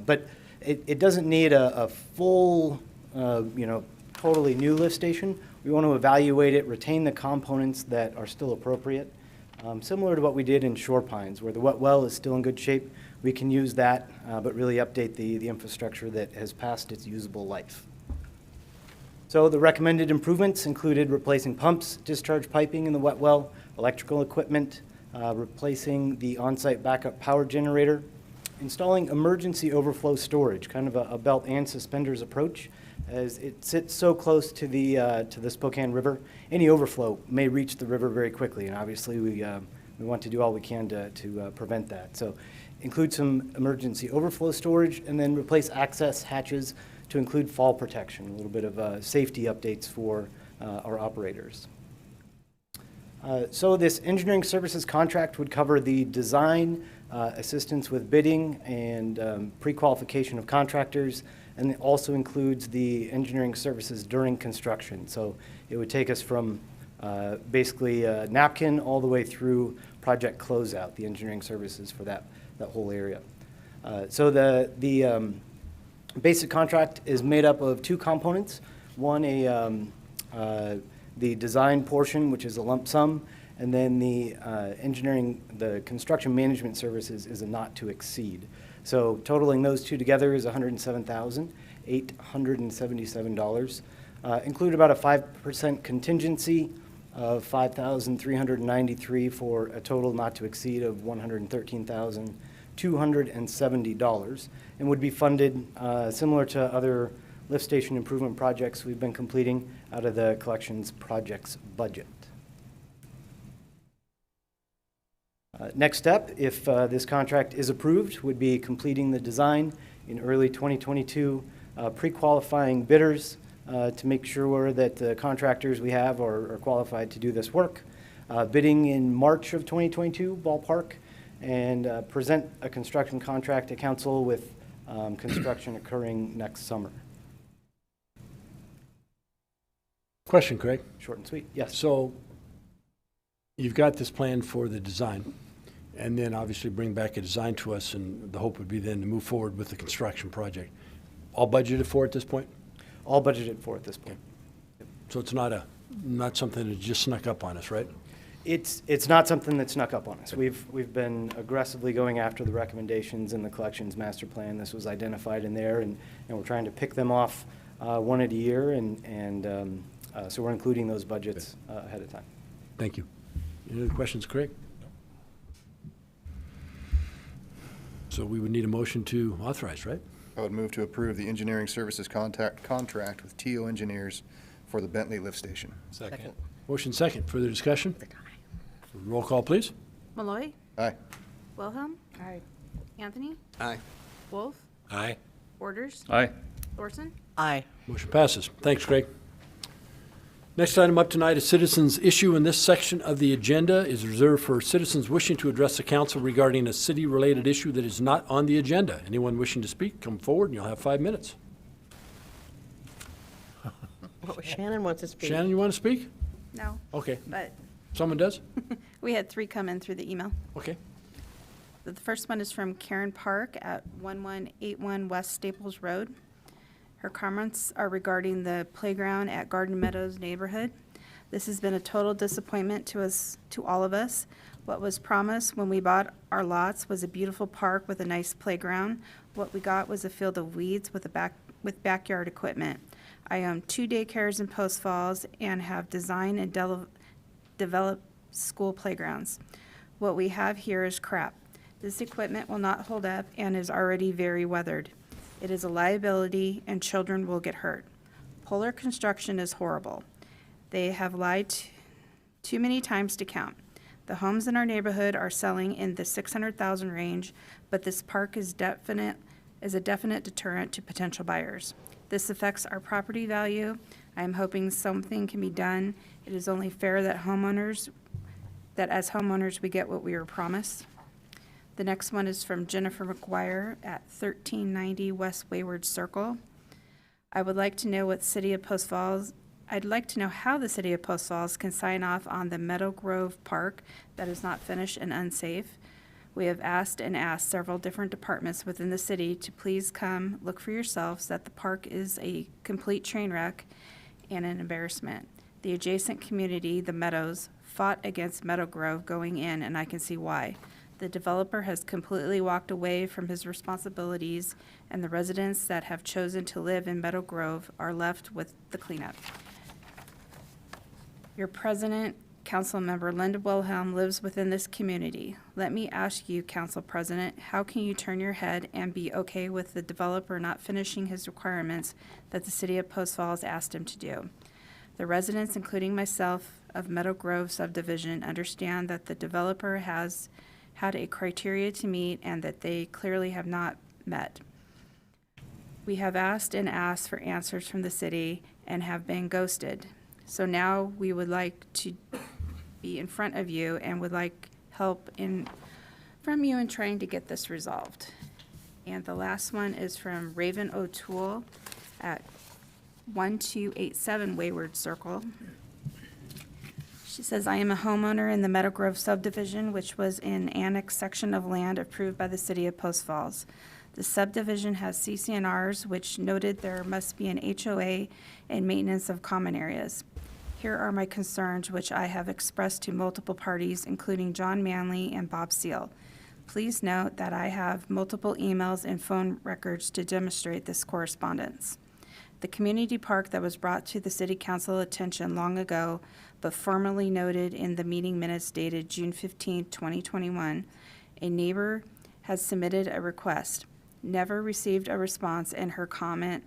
but it doesn't need a full, totally new lift station. We want to evaluate it, retain the components that are still appropriate, similar to what we did in Shore Pines, where the wet well is still in good shape. We can use that, but really update the infrastructure that has passed its usable life. So the recommended improvements included replacing pumps, discharge piping in the wet well, electrical equipment, replacing the on-site backup power generator, installing emergency overflow storage, kind of a belt and suspenders approach, as it sits so close to the Spokane River. Any overflow may reach the river very quickly, and obviously we want to do all we can to prevent that. So include some emergency overflow storage, and then replace access hatches to include fall protection, a little bit of safety updates for our operators. So this engineering services contract would cover the design, assistance with bidding, and pre-qualification of contractors, and it also includes the engineering services during construction. So it would take us from basically napkin all the way through project closeout, the engineering services for that whole area. So the basic contract is made up of two components. One, the design portion, which is a lump sum, and then the the construction management services is a not to exceed. So totaling those two together is $107,877. Include about a 5% contingency of $5,393 for a total not to exceed of $113,270, and would be funded similar to other lift station improvement projects we've been completing out of the collections projects budget. Next step, if this contract is approved, would be completing the design in early 2022, pre-qualifying bidders to make sure that the contractors we have are qualified to do this work, bidding in March of 2022, ballpark, and present a construction contract to council with construction occurring next summer. Question, Craig. Short and sweet, yes. So you've got this plan for the design, and then obviously bring back a design to us, and the hope would be then to move forward with the construction project. All budgeted for at this point? All budgeted for at this point. So it's not something that just snuck up on us, right? It's not something that snuck up on us. We've been aggressively going after the recommendations in the collections master plan. This was identified in there, and we're trying to pick them off one at a year, and so we're including those budgets ahead of time. Thank you. Any other questions, Craig? So we would need a motion to authorize, right? I would move to approve the engineering services contract with TO Engineers for the Bentley lift station. Second. Motion second. Further discussion? Roll call, please. Malloy. Aye. Wilhelm. Aye. Anthony. Aye. Wolf. Aye. Borders. Aye. Thorson. Aye. Motion passes. Thanks, Craig. Next item up tonight is citizens' issue, and this section of the agenda is reserved for citizens wishing to address the council regarding a city-related issue that is not on the agenda. Anyone wishing to speak, come forward and you'll have 5 minutes. Shannon wants to speak. Shannon, you want to speak? No, Okay. but Someone does? we had 3 come in through the email. Okay. The first one is from Karen Park at 1181 West Staples Road. Her comments are regarding the playground at Garden Meadows neighborhood. This has been a total disappointment to all of us. What was promised when we bought our lots was a beautiful park with a nice playground. What we got was a field of weeds with backyard equipment. I own 2 daycares in Post Falls and have designed and developed school playgrounds. What we have here is crap. This equipment will not hold up and is already very weathered. It is a liability and children will get hurt. Polar Construction is horrible. They have lied too many times to count. The homes in our neighborhood are selling in the 600,000 range, but this park is a definite deterrent to potential buyers. This affects our property value. I am hoping something can be done. It is only fair that as homeowners we get what we were promised. The next one is from Jennifer McGuire at 1390 West Wayward Circle. I'd like to know how the City of Post Falls can sign off on the Meadow Grove Park that is not finished and unsafe. We have asked several different departments within the city to please come look for yourselves that the park is a complete train wreck and an embarrassment. The adjacent community, the Meadows, fought against Meadow Grove going in, and I can see why. The developer has completely walked away from his responsibilities, and the residents that have chosen to live in Meadow Grove are left with the cleanup. Your president, council member Linda Wilhelm, lives within this community. Let me ask you, council president, how can you turn your head and be okay with the developer not finishing his requirements that the city of Post Falls asked him to do? The residents, including myself, of Meadow Grove subdivision understand that the developer has had a criteria to meet and that they clearly have not met. We have asked for answers from the city and have been ghosted. So now we would like to be in front of you and would like help from you in trying to get this resolved. And the last one is from Raven O'Toole at 1287 Wayward Circle. She says, I am a homeowner in the Meadow Grove subdivision, which was an annexed section of land approved by the city of Post Falls. The subdivision has CCNRs, which noted there must be an HOA and maintenance of common areas. Here are my concerns, which I have expressed to multiple parties, including John Manley and Bob Seal. Please note that I have multiple emails and phone records to demonstrate this correspondence. The community park that was brought to the city council attention long ago, but formally noted in the meeting minutes dated June 15, 2021, a neighbor has submitted a request, never received a response, and her comment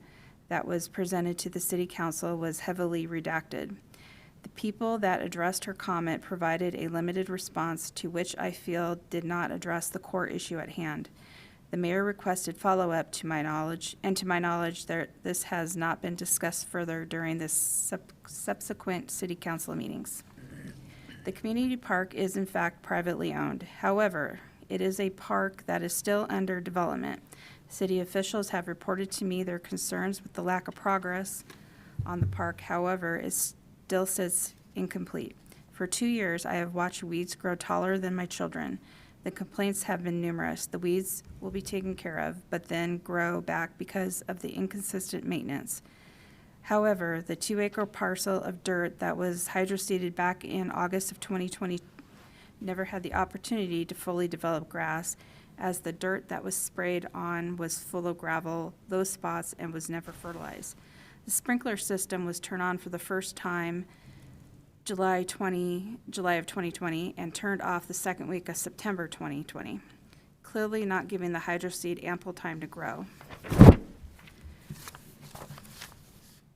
that was presented to the city council was heavily redacted. The people that addressed her comment provided a limited response to which I feel did not address the core issue at hand. The mayor requested follow-up to my knowledge, this has not been discussed further during the subsequent city council meetings. The community park is in fact privately owned. However, it is a park that is still under development. City officials have reported to me their concerns with the lack of progress on the park. However, it still sits incomplete. For 2 years, I have watched weeds grow taller than my children. The complaints have been numerous. The weeds will be taken care of, but then grow back because of the inconsistent maintenance. However, the 2-acre parcel of dirt that was hydroseeded back in August of 2020 never had the opportunity to fully develop grass, as the dirt that was sprayed on was full of gravel, low spots, and was never fertilized. The sprinkler system was turned on for the first time July of 2020 and turned off the second week of September 2020, clearly not giving the hydroseed ample time to grow.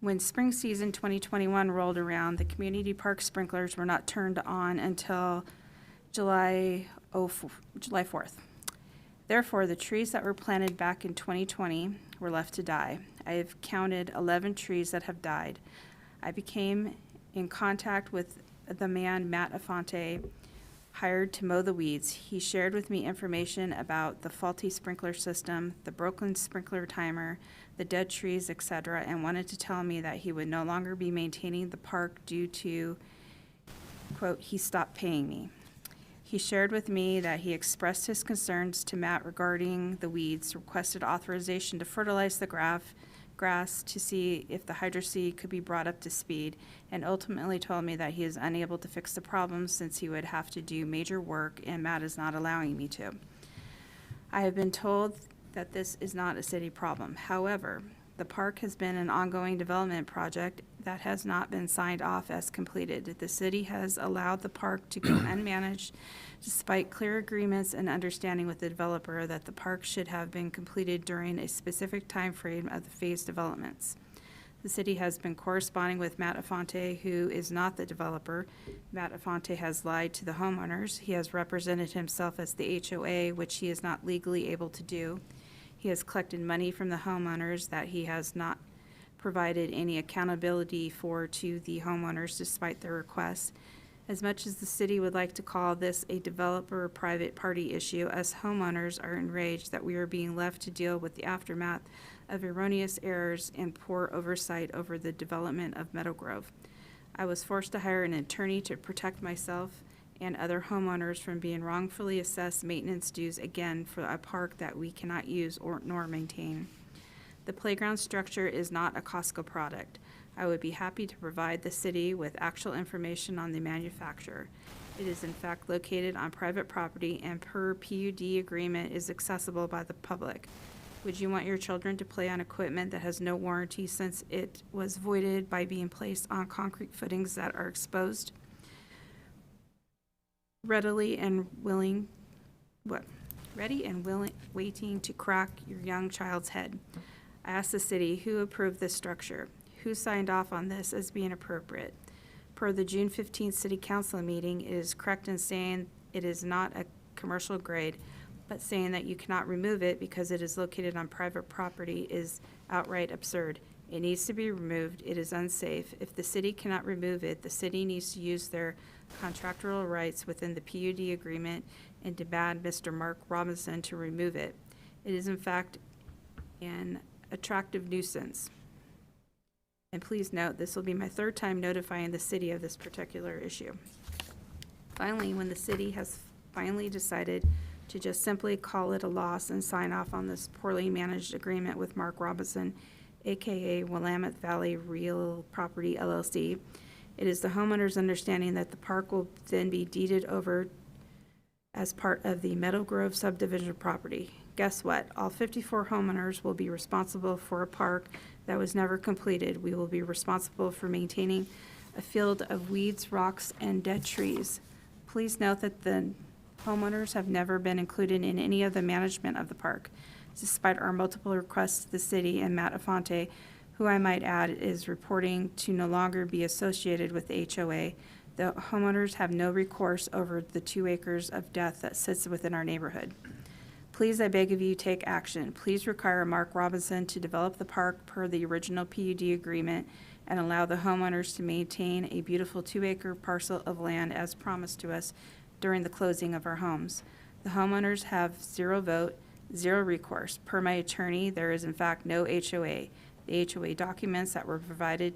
When spring season 2021 rolled around, the community park sprinklers were not turned on until July 4th. Therefore, the trees that were planted back in 2020 were left to die. I have counted 11 trees that have died. I became in contact with the man, Matt Afonte, hired to mow the weeds. He shared with me information about the faulty sprinkler system, the broken sprinkler timer, the dead trees, etc., and wanted to tell me that he would no longer be maintaining the park due to, quote, he stopped paying me. He shared with me that he expressed his concerns to Matt regarding the weeds, requested authorization to fertilize the grass to see if the hydroseed could be brought up to speed, and ultimately told me that he is unable to fix the problem since he would have to do major work and Matt is not allowing me to. I have been told that this is not a city problem. However, the park has been an ongoing development project that has not been signed off as completed. The city has allowed the park to go unmanaged despite clear agreements and understanding with the developer that the park should have been completed during a specific time frame of the phased developments. The city has been corresponding with Matt Afonte, who is not the developer. Matt Afonte has lied to the homeowners. He has represented himself as the HOA, which he is not legally able to do. He has collected money from the homeowners that he has not provided any accountability for to the homeowners despite their requests. As much as the city would like to call this a developer private party issue, us homeowners are enraged that we are being left to deal with the aftermath of erroneous errors and poor oversight over the development of Meadow Grove. I was forced to hire an attorney to protect myself and other homeowners from being wrongfully assessed maintenance dues again for a park that we cannot use nor maintain. The playground structure is not a Costco product. I would be happy to provide the city with actual information on the manufacturer. It is in fact located on private property and per PUD agreement is accessible by the public. Would you want your children to play on equipment that has no warranty since it was voided by being placed on concrete footings that are exposed? Ready and willing, waiting to crack your young child's head. I asked the city who approved this structure, who signed off on this as being appropriate. Per the June 15th City Council meeting, it is correct in saying it is not a commercial grade, but saying that you cannot remove it because it is located on private property is outright absurd. It needs to be removed. It is unsafe. If the city cannot remove it, the city needs to use their contractual rights within the PUD agreement and demand Mr. Mark Robinson to remove it. It is in fact an attractive nuisance. And please note, this will be my third time notifying the city of this particular issue. Finally, when the city has finally decided to just simply call it a loss and sign off on this poorly managed agreement with Mark Robinson, AKA Willamette Valley Real Property LLC, it is the homeowner's understanding that the park will then be deeded over as part of the Meadow Grove subdivision property. Guess what? All 54 homeowners will be responsible for a park that was never completed. We will be responsible for maintaining a field of weeds, rocks, and dead trees. Please note that the homeowners have never been included in any of the management of the park. Despite our multiple requests to the city and Matt Afonte, who I might add is reporting to no longer be associated with the HOA. The homeowners have no recourse over the 2 acres of death that sits within our neighborhood. Please, I beg of you, take action. Please require Mark Robinson to develop the park per the original PUD agreement and allow the homeowners to maintain a beautiful 2-acre parcel of land as promised to us during the closing of our homes. The homeowners have 0 vote, 0 recourse. Per my attorney, there is in fact no HOA. The HOA documents that were provided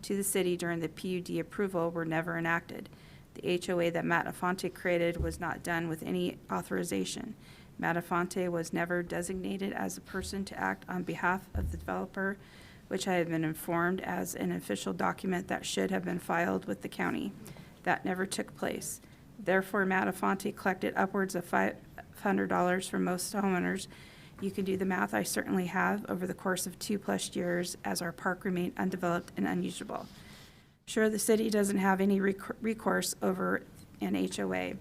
to the city during the PUD approval were never enacted. The HOA that Matt Afonte created was not done with any authorization. Matt Afonte was never designated as a person to act on behalf of the developer, which I have been informed as an official document that should have been filed with the county. That never took place. Therefore, Matt Afonte collected upwards of $500 from most homeowners. You can do the math. I certainly have over the course of 2+ years as our park remained undeveloped and unusable. Sure, the city doesn't have any recourse over an HOA,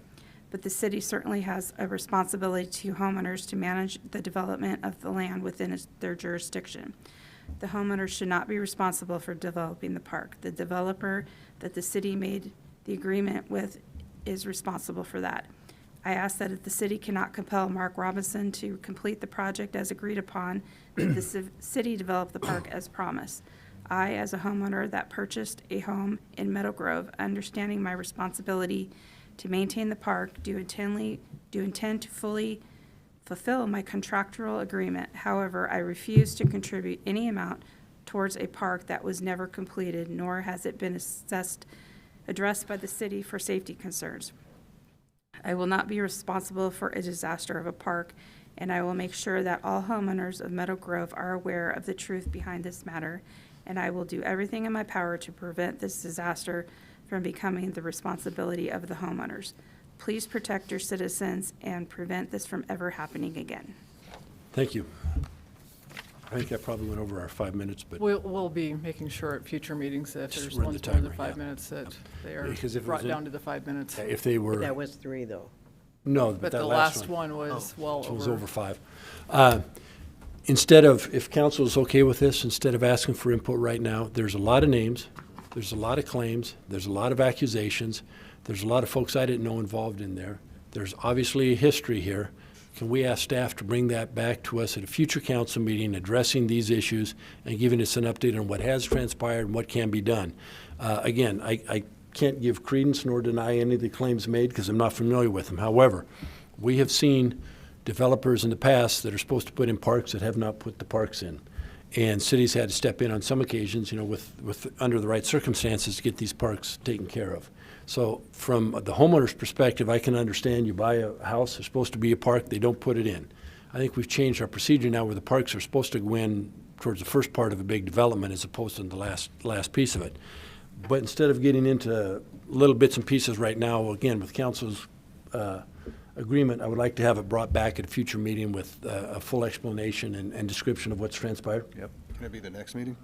but the city certainly has a responsibility to homeowners to manage the development of the land within their jurisdiction. The homeowners should not be responsible for developing the park. The developer that the city made the agreement with is responsible for that. I ask that if the city cannot compel Mark Robinson to complete the project as agreed upon, that the city develop the park as promised. I, as a homeowner that purchased a home in Meadow Grove, understanding my responsibility to maintain the park, do intend to fully fulfill my contractual agreement. However, I refuse to contribute any amount towards a park that was never completed, nor has it been addressed by the city for safety concerns. I will not be responsible for a disaster of a park, and I will make sure that all homeowners of Meadow Grove are aware of the truth behind this matter, and I will do everything in my power to prevent this disaster from becoming the responsibility of the homeowners. Please protect your citizens and prevent this from ever happening again. Thank you. I think I probably went over our 5 minutes, but We'll be making sure at future meetings that if Just there's run ones the more than timer, 5 yeah. minutes, that they are Because if it was brought in- down to the 5 minutes. if they were, That was 3, though. no, But but the that last one was well It was over. over 5. Instead of, if council is okay with this, instead of asking for input right now, there's a lot of names, there's a lot of claims, there's a lot of accusations, there's a lot of folks I didn't know involved in there. There's obviously a history here. Can we ask staff to bring that back to us at a future council meeting, addressing these issues and giving us an update on what has transpired and what can be done? Again, I can't give credence nor deny any of the claims made because I'm not familiar with them. However, we have seen developers in the past that are supposed to put in parks that have not put the parks in. And cities had to step in on some occasions, with under the right circumstances to get these parks taken care of. So from the homeowner's perspective, I can understand you buy a house, there's supposed to be a park, they don't put it in. I think we've changed our procedure now where the parks are supposed to go in towards the first part of a big development as opposed to the last piece of it. But instead of getting into little bits and pieces right now, again, with council's agreement, I would like to have it brought back at a future meeting with a full explanation and description of what's transpired. Yep. Can it be the next meeting?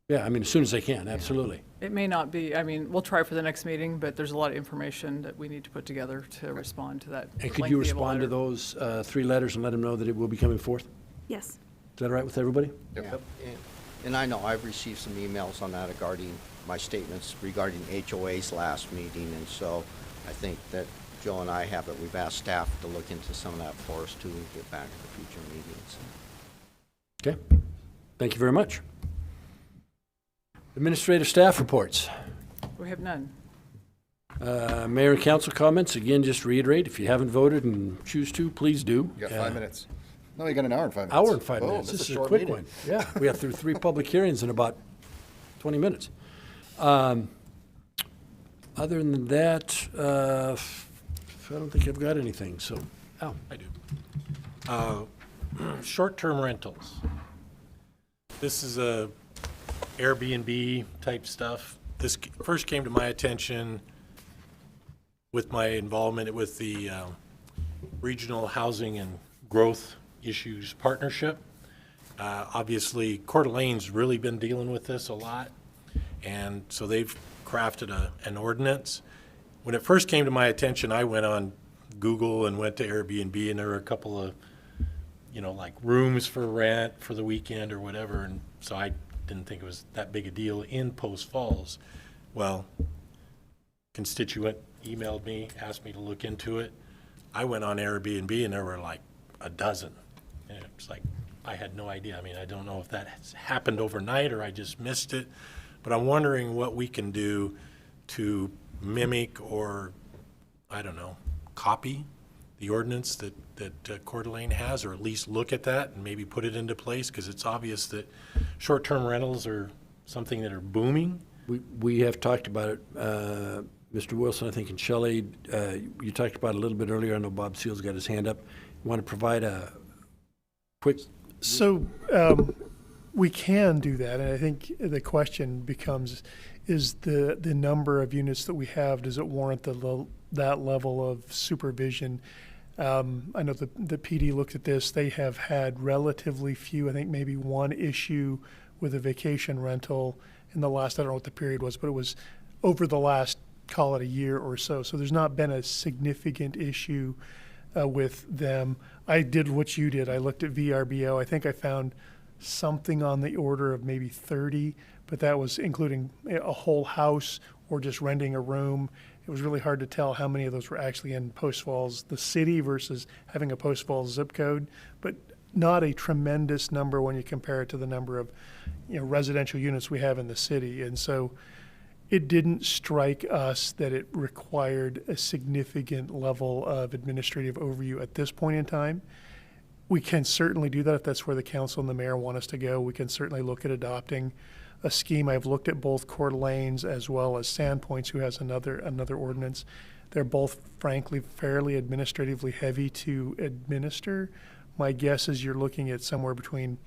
Yeah, I mean, as soon as they can, absolutely. It may not be, I mean, we'll try for the next meeting, but there's a lot of information that we need to put together to respond to that. And could you lengthy of a respond to letter. those 3 letters and let them know that it will be coming forth? Yes. Is that all right with everybody? Yeah. And I know I've received some emails on that regarding my statements regarding HOA's last meeting, and so I think that Joe and I have it. We've asked staff to look into some of that for us too and get back to the future meetings. Okay, thank you very much. Administrative staff reports. We have none. Mayor and council comments, again, just reiterate, if you haven't voted and choose to, please do. You got 5 minutes. No, you got an hour and 5 minutes. Hour and 5 minutes. This is a quick one. Yeah, we got through 3 public hearings in about 20 minutes. Other than that, I don't think I've got anything, so, Al. I do. Short-term rentals. This is a Airbnb type stuff. This first came to my attention with my involvement with the Regional Housing and Growth Issues Partnership. Obviously, Coeur d'Alene's really been dealing with this a lot, and so they've crafted an ordinance. When it first came to my attention, I went on Google and went to Airbnb, and there were a couple of, like rooms for rent for the weekend or whatever, and so I didn't think it was that big a deal in Post Falls. Well, constituent emailed me, asked me to look into it. I went on Airbnb and there were like a dozen. And it's like, I had no idea. I mean, I don't know if that has happened overnight or I just missed it, but I'm wondering what we can do to mimic or, I don't know, copy the ordinance that Coeur d'Alene has, or at least look at that and maybe put it into place, because it's obvious that short-term rentals are something that are booming. We have talked about it, Mr. Wilson, I think, and Shelley, you talked about it a little bit earlier. I know Bob Seals got his hand up. You want to provide a quick? So we can do that, and I think the question becomes, is the number of units that we have, does it warrant that level of supervision? I know the PD looked at this. They have had relatively few, I think maybe one issue with a vacation rental in the last, I don't know what the period was, but it was over the last, call it a year or so. So there's not been a significant issue with them. I did what you did. I looked at VRBO. I think I found something on the order of maybe 30, but that was including a whole house or just renting a room. It was really hard to tell how many of those were actually in Post Falls, the city, versus having a Post Falls zip code, but not a tremendous number when you compare it to the number of residential units we have in the city. And so it didn't strike us that it required a significant level of administrative overview at this point in time. We can certainly do that if that's where the council and the mayor want us to go. We can certainly look at adopting a scheme. I've looked at both Coeur d'Alene's as well as Sandpoint's, who has another ordinance. They're both, frankly, fairly administratively heavy to administer. My guess is you're looking at somewhere between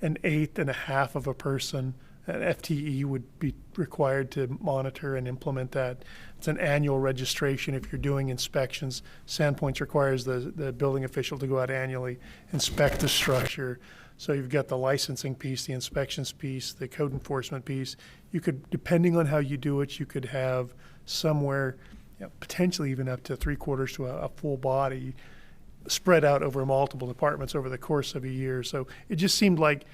an eighth and a half of a person. An FTE would be required to monitor and implement that. It's an annual registration if you're doing inspections. Sandpoint requires the building official to go out annually, inspect the structure. So you've got the licensing piece, the inspections piece, the code enforcement piece. You could, depending on how you do it, you could have somewhere, potentially even up to 3/4 to a full body spread out over multiple departments over the course of a year. So it just seemed like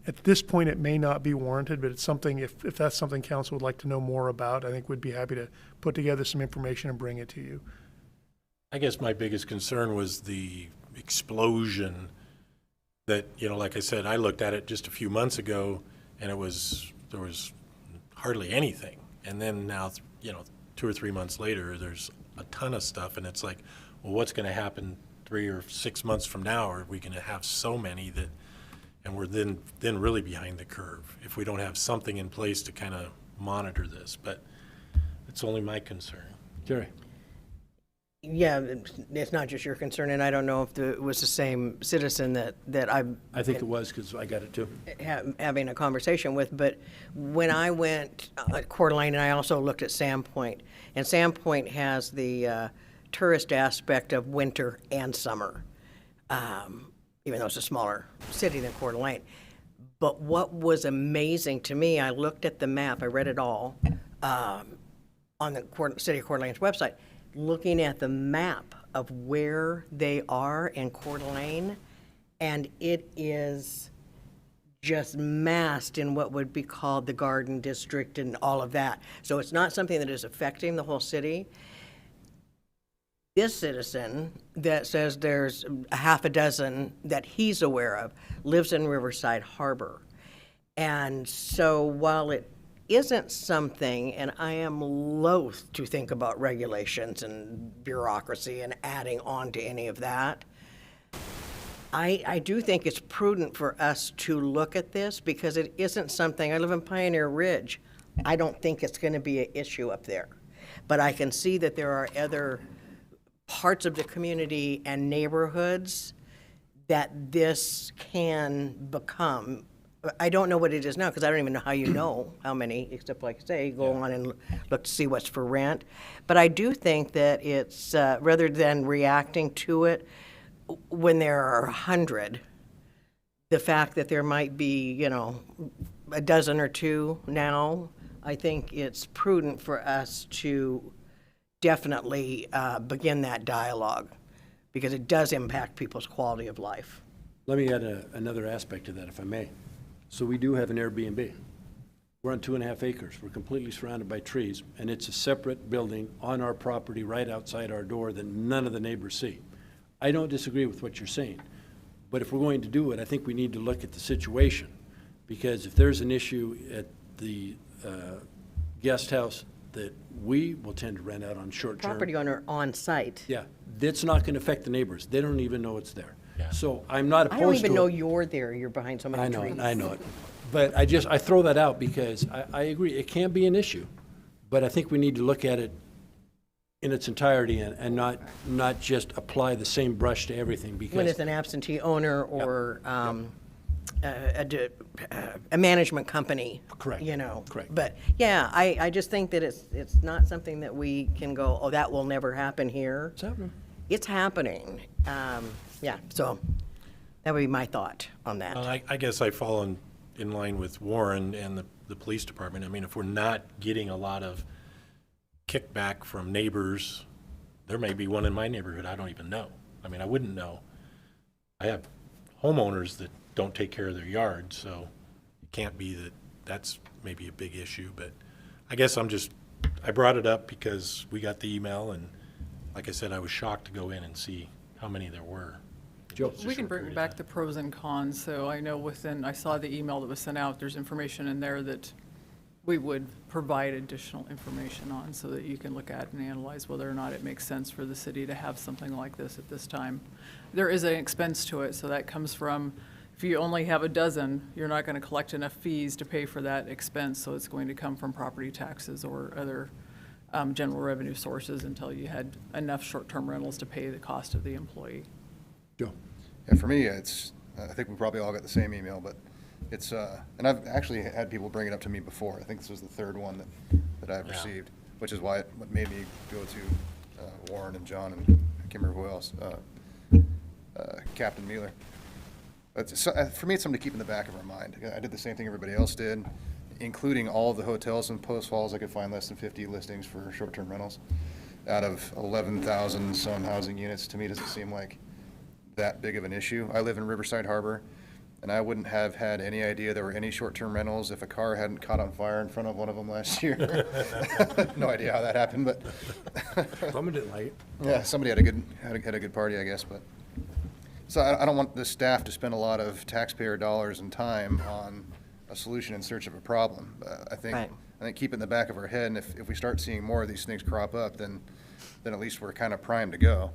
at this point it may not be warranted, but it's something, if that's something council would like to know more about, I think we'd be happy to put together some information and bring it to you. I guess my biggest concern was the explosion that, like I said, I looked at it just a few months ago and there was hardly anything. And then now, 2 or 3 months later, there's a ton of stuff, and it's like, well, what's going to happen 3 or 6 months from now? Are we going to have so many that, and we're then really behind the curve if we don't have something in place to kind of monitor this? But it's only my concern. Jerry? Yeah, it's not just your concern, and I don't know if it was the same citizen that I think it was, because I got it too. having a conversation with, but when I went at Coeur d'Alene, and I also looked at Sandpoint, and Sandpoint has the tourist aspect of winter and summer, even though it's a smaller city than Coeur d'Alene. But what was amazing to me, I looked at the map, I read it all on the City of Coeur d'Alene's website, looking at the map of where they are in Coeur d'Alene, and it is just massed in what would be called the Garden District and all of that. So it's not something that is affecting the whole city. This citizen that says there's a half a dozen that he's aware of lives in Riverside Harbor. And so while it isn't something, and I am loath to think about regulations and bureaucracy and adding on to any of that, I do think it's prudent for us to look at this, because it isn't something, I live in Pioneer Ridge. I don't think it's going to be an issue up there. But I can see that there are other parts of the community and neighborhoods that this can become. I don't know what it is now, because I don't even know how you know how many, except like I say, go on and look to see what's for rent. But I do think that it's, rather than reacting to it when there are 100, the fact that there might be, a dozen or two now, I think it's prudent for us to definitely begin that dialogue, because it does impact people's quality of life. Let me add another aspect to that, if I may. So we do have an Airbnb. We're on 2.5 acres. We're completely surrounded by trees, and it's a separate building on our property right outside our door that none of the neighbors see. I don't disagree with what you're saying, but if we're going to do it, I think we need to look at the situation, because if there's an issue at the guest house that we will tend to rent out on short-term. Property owner on site. Yeah, that's not going to affect the neighbors. They don't even know it's there. Yeah. So I'm not opposed I to it. don't even know you're there. You're behind so many I know trees. it, I know it. But I throw that out because I agree, it can be an issue, but I think we need to look at it in its entirety and not just apply the same brush to everything, When because, it's an absentee owner or a management company. Correct. You know. Correct. But, yeah, I just think that it's not something that we can go, oh, that will never happen here. it's happening. It's happening. Yeah, so that would be my thought on that. Well, I guess I fall in line with Warren and the police department. I mean, if we're not getting a lot of kickback from neighbors, there may be one in my neighborhood I don't even know. I mean, I wouldn't know. I have homeowners that don't take care of their yard, so it can't be that that's maybe a big issue. But I guess I brought it up because we got the email, and like I said, I was shocked to go in and see how many there were. Joe? We can bring back the pros and cons, so I know I saw the email that was sent out, there's information in there that we would provide additional information on so that you can look at and analyze whether or not it makes sense for the city to have something like this at this time. There is an expense to it, so that comes from, if you only have a dozen, you're not going to collect enough fees to pay for that expense, so it's going to come from property taxes or other general revenue sources until you had enough short-term rentals to pay the cost of the employee. Joe? Yeah, for me, I think we probably all got the same email, but it's, and I've actually had people bring it up to me before. I think this was the third one that I've Yeah. received, which is what made me go to Warren and John and I can't remember who else, Captain Mueller. For me, it's something to keep in the back of our mind. I did the same thing everybody else did, including all of the hotels in Post Falls. I could find less than 50 listings for short-term rentals out of 11,000 some housing units. To me, it doesn't seem like that big of an issue. I live in Riverside Harbor, and I wouldn't have had any idea there were any short-term rentals if a car hadn't caught on fire in front of one of them last year. No idea how that happened, but Someone didn't like it. yeah, somebody had a good party, I guess. But so I don't want the staff to spend a lot of taxpayer dollars and time on a solution in search of a problem. I think keep it in the back of our head, and if we start seeing more of these things crop up, then at least we're kind of primed to go.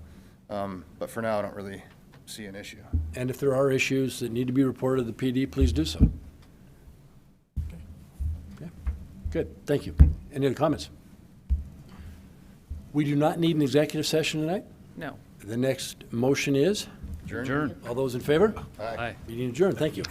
But for now, I don't really see an issue. And if there are issues that need to be reported to the PD, please do so. Okay. Good, thank you. Any other comments? We do not need an executive session tonight. No. The next motion is? Adjourn. All those in favor? Aye. Meeting adjourned, thank you.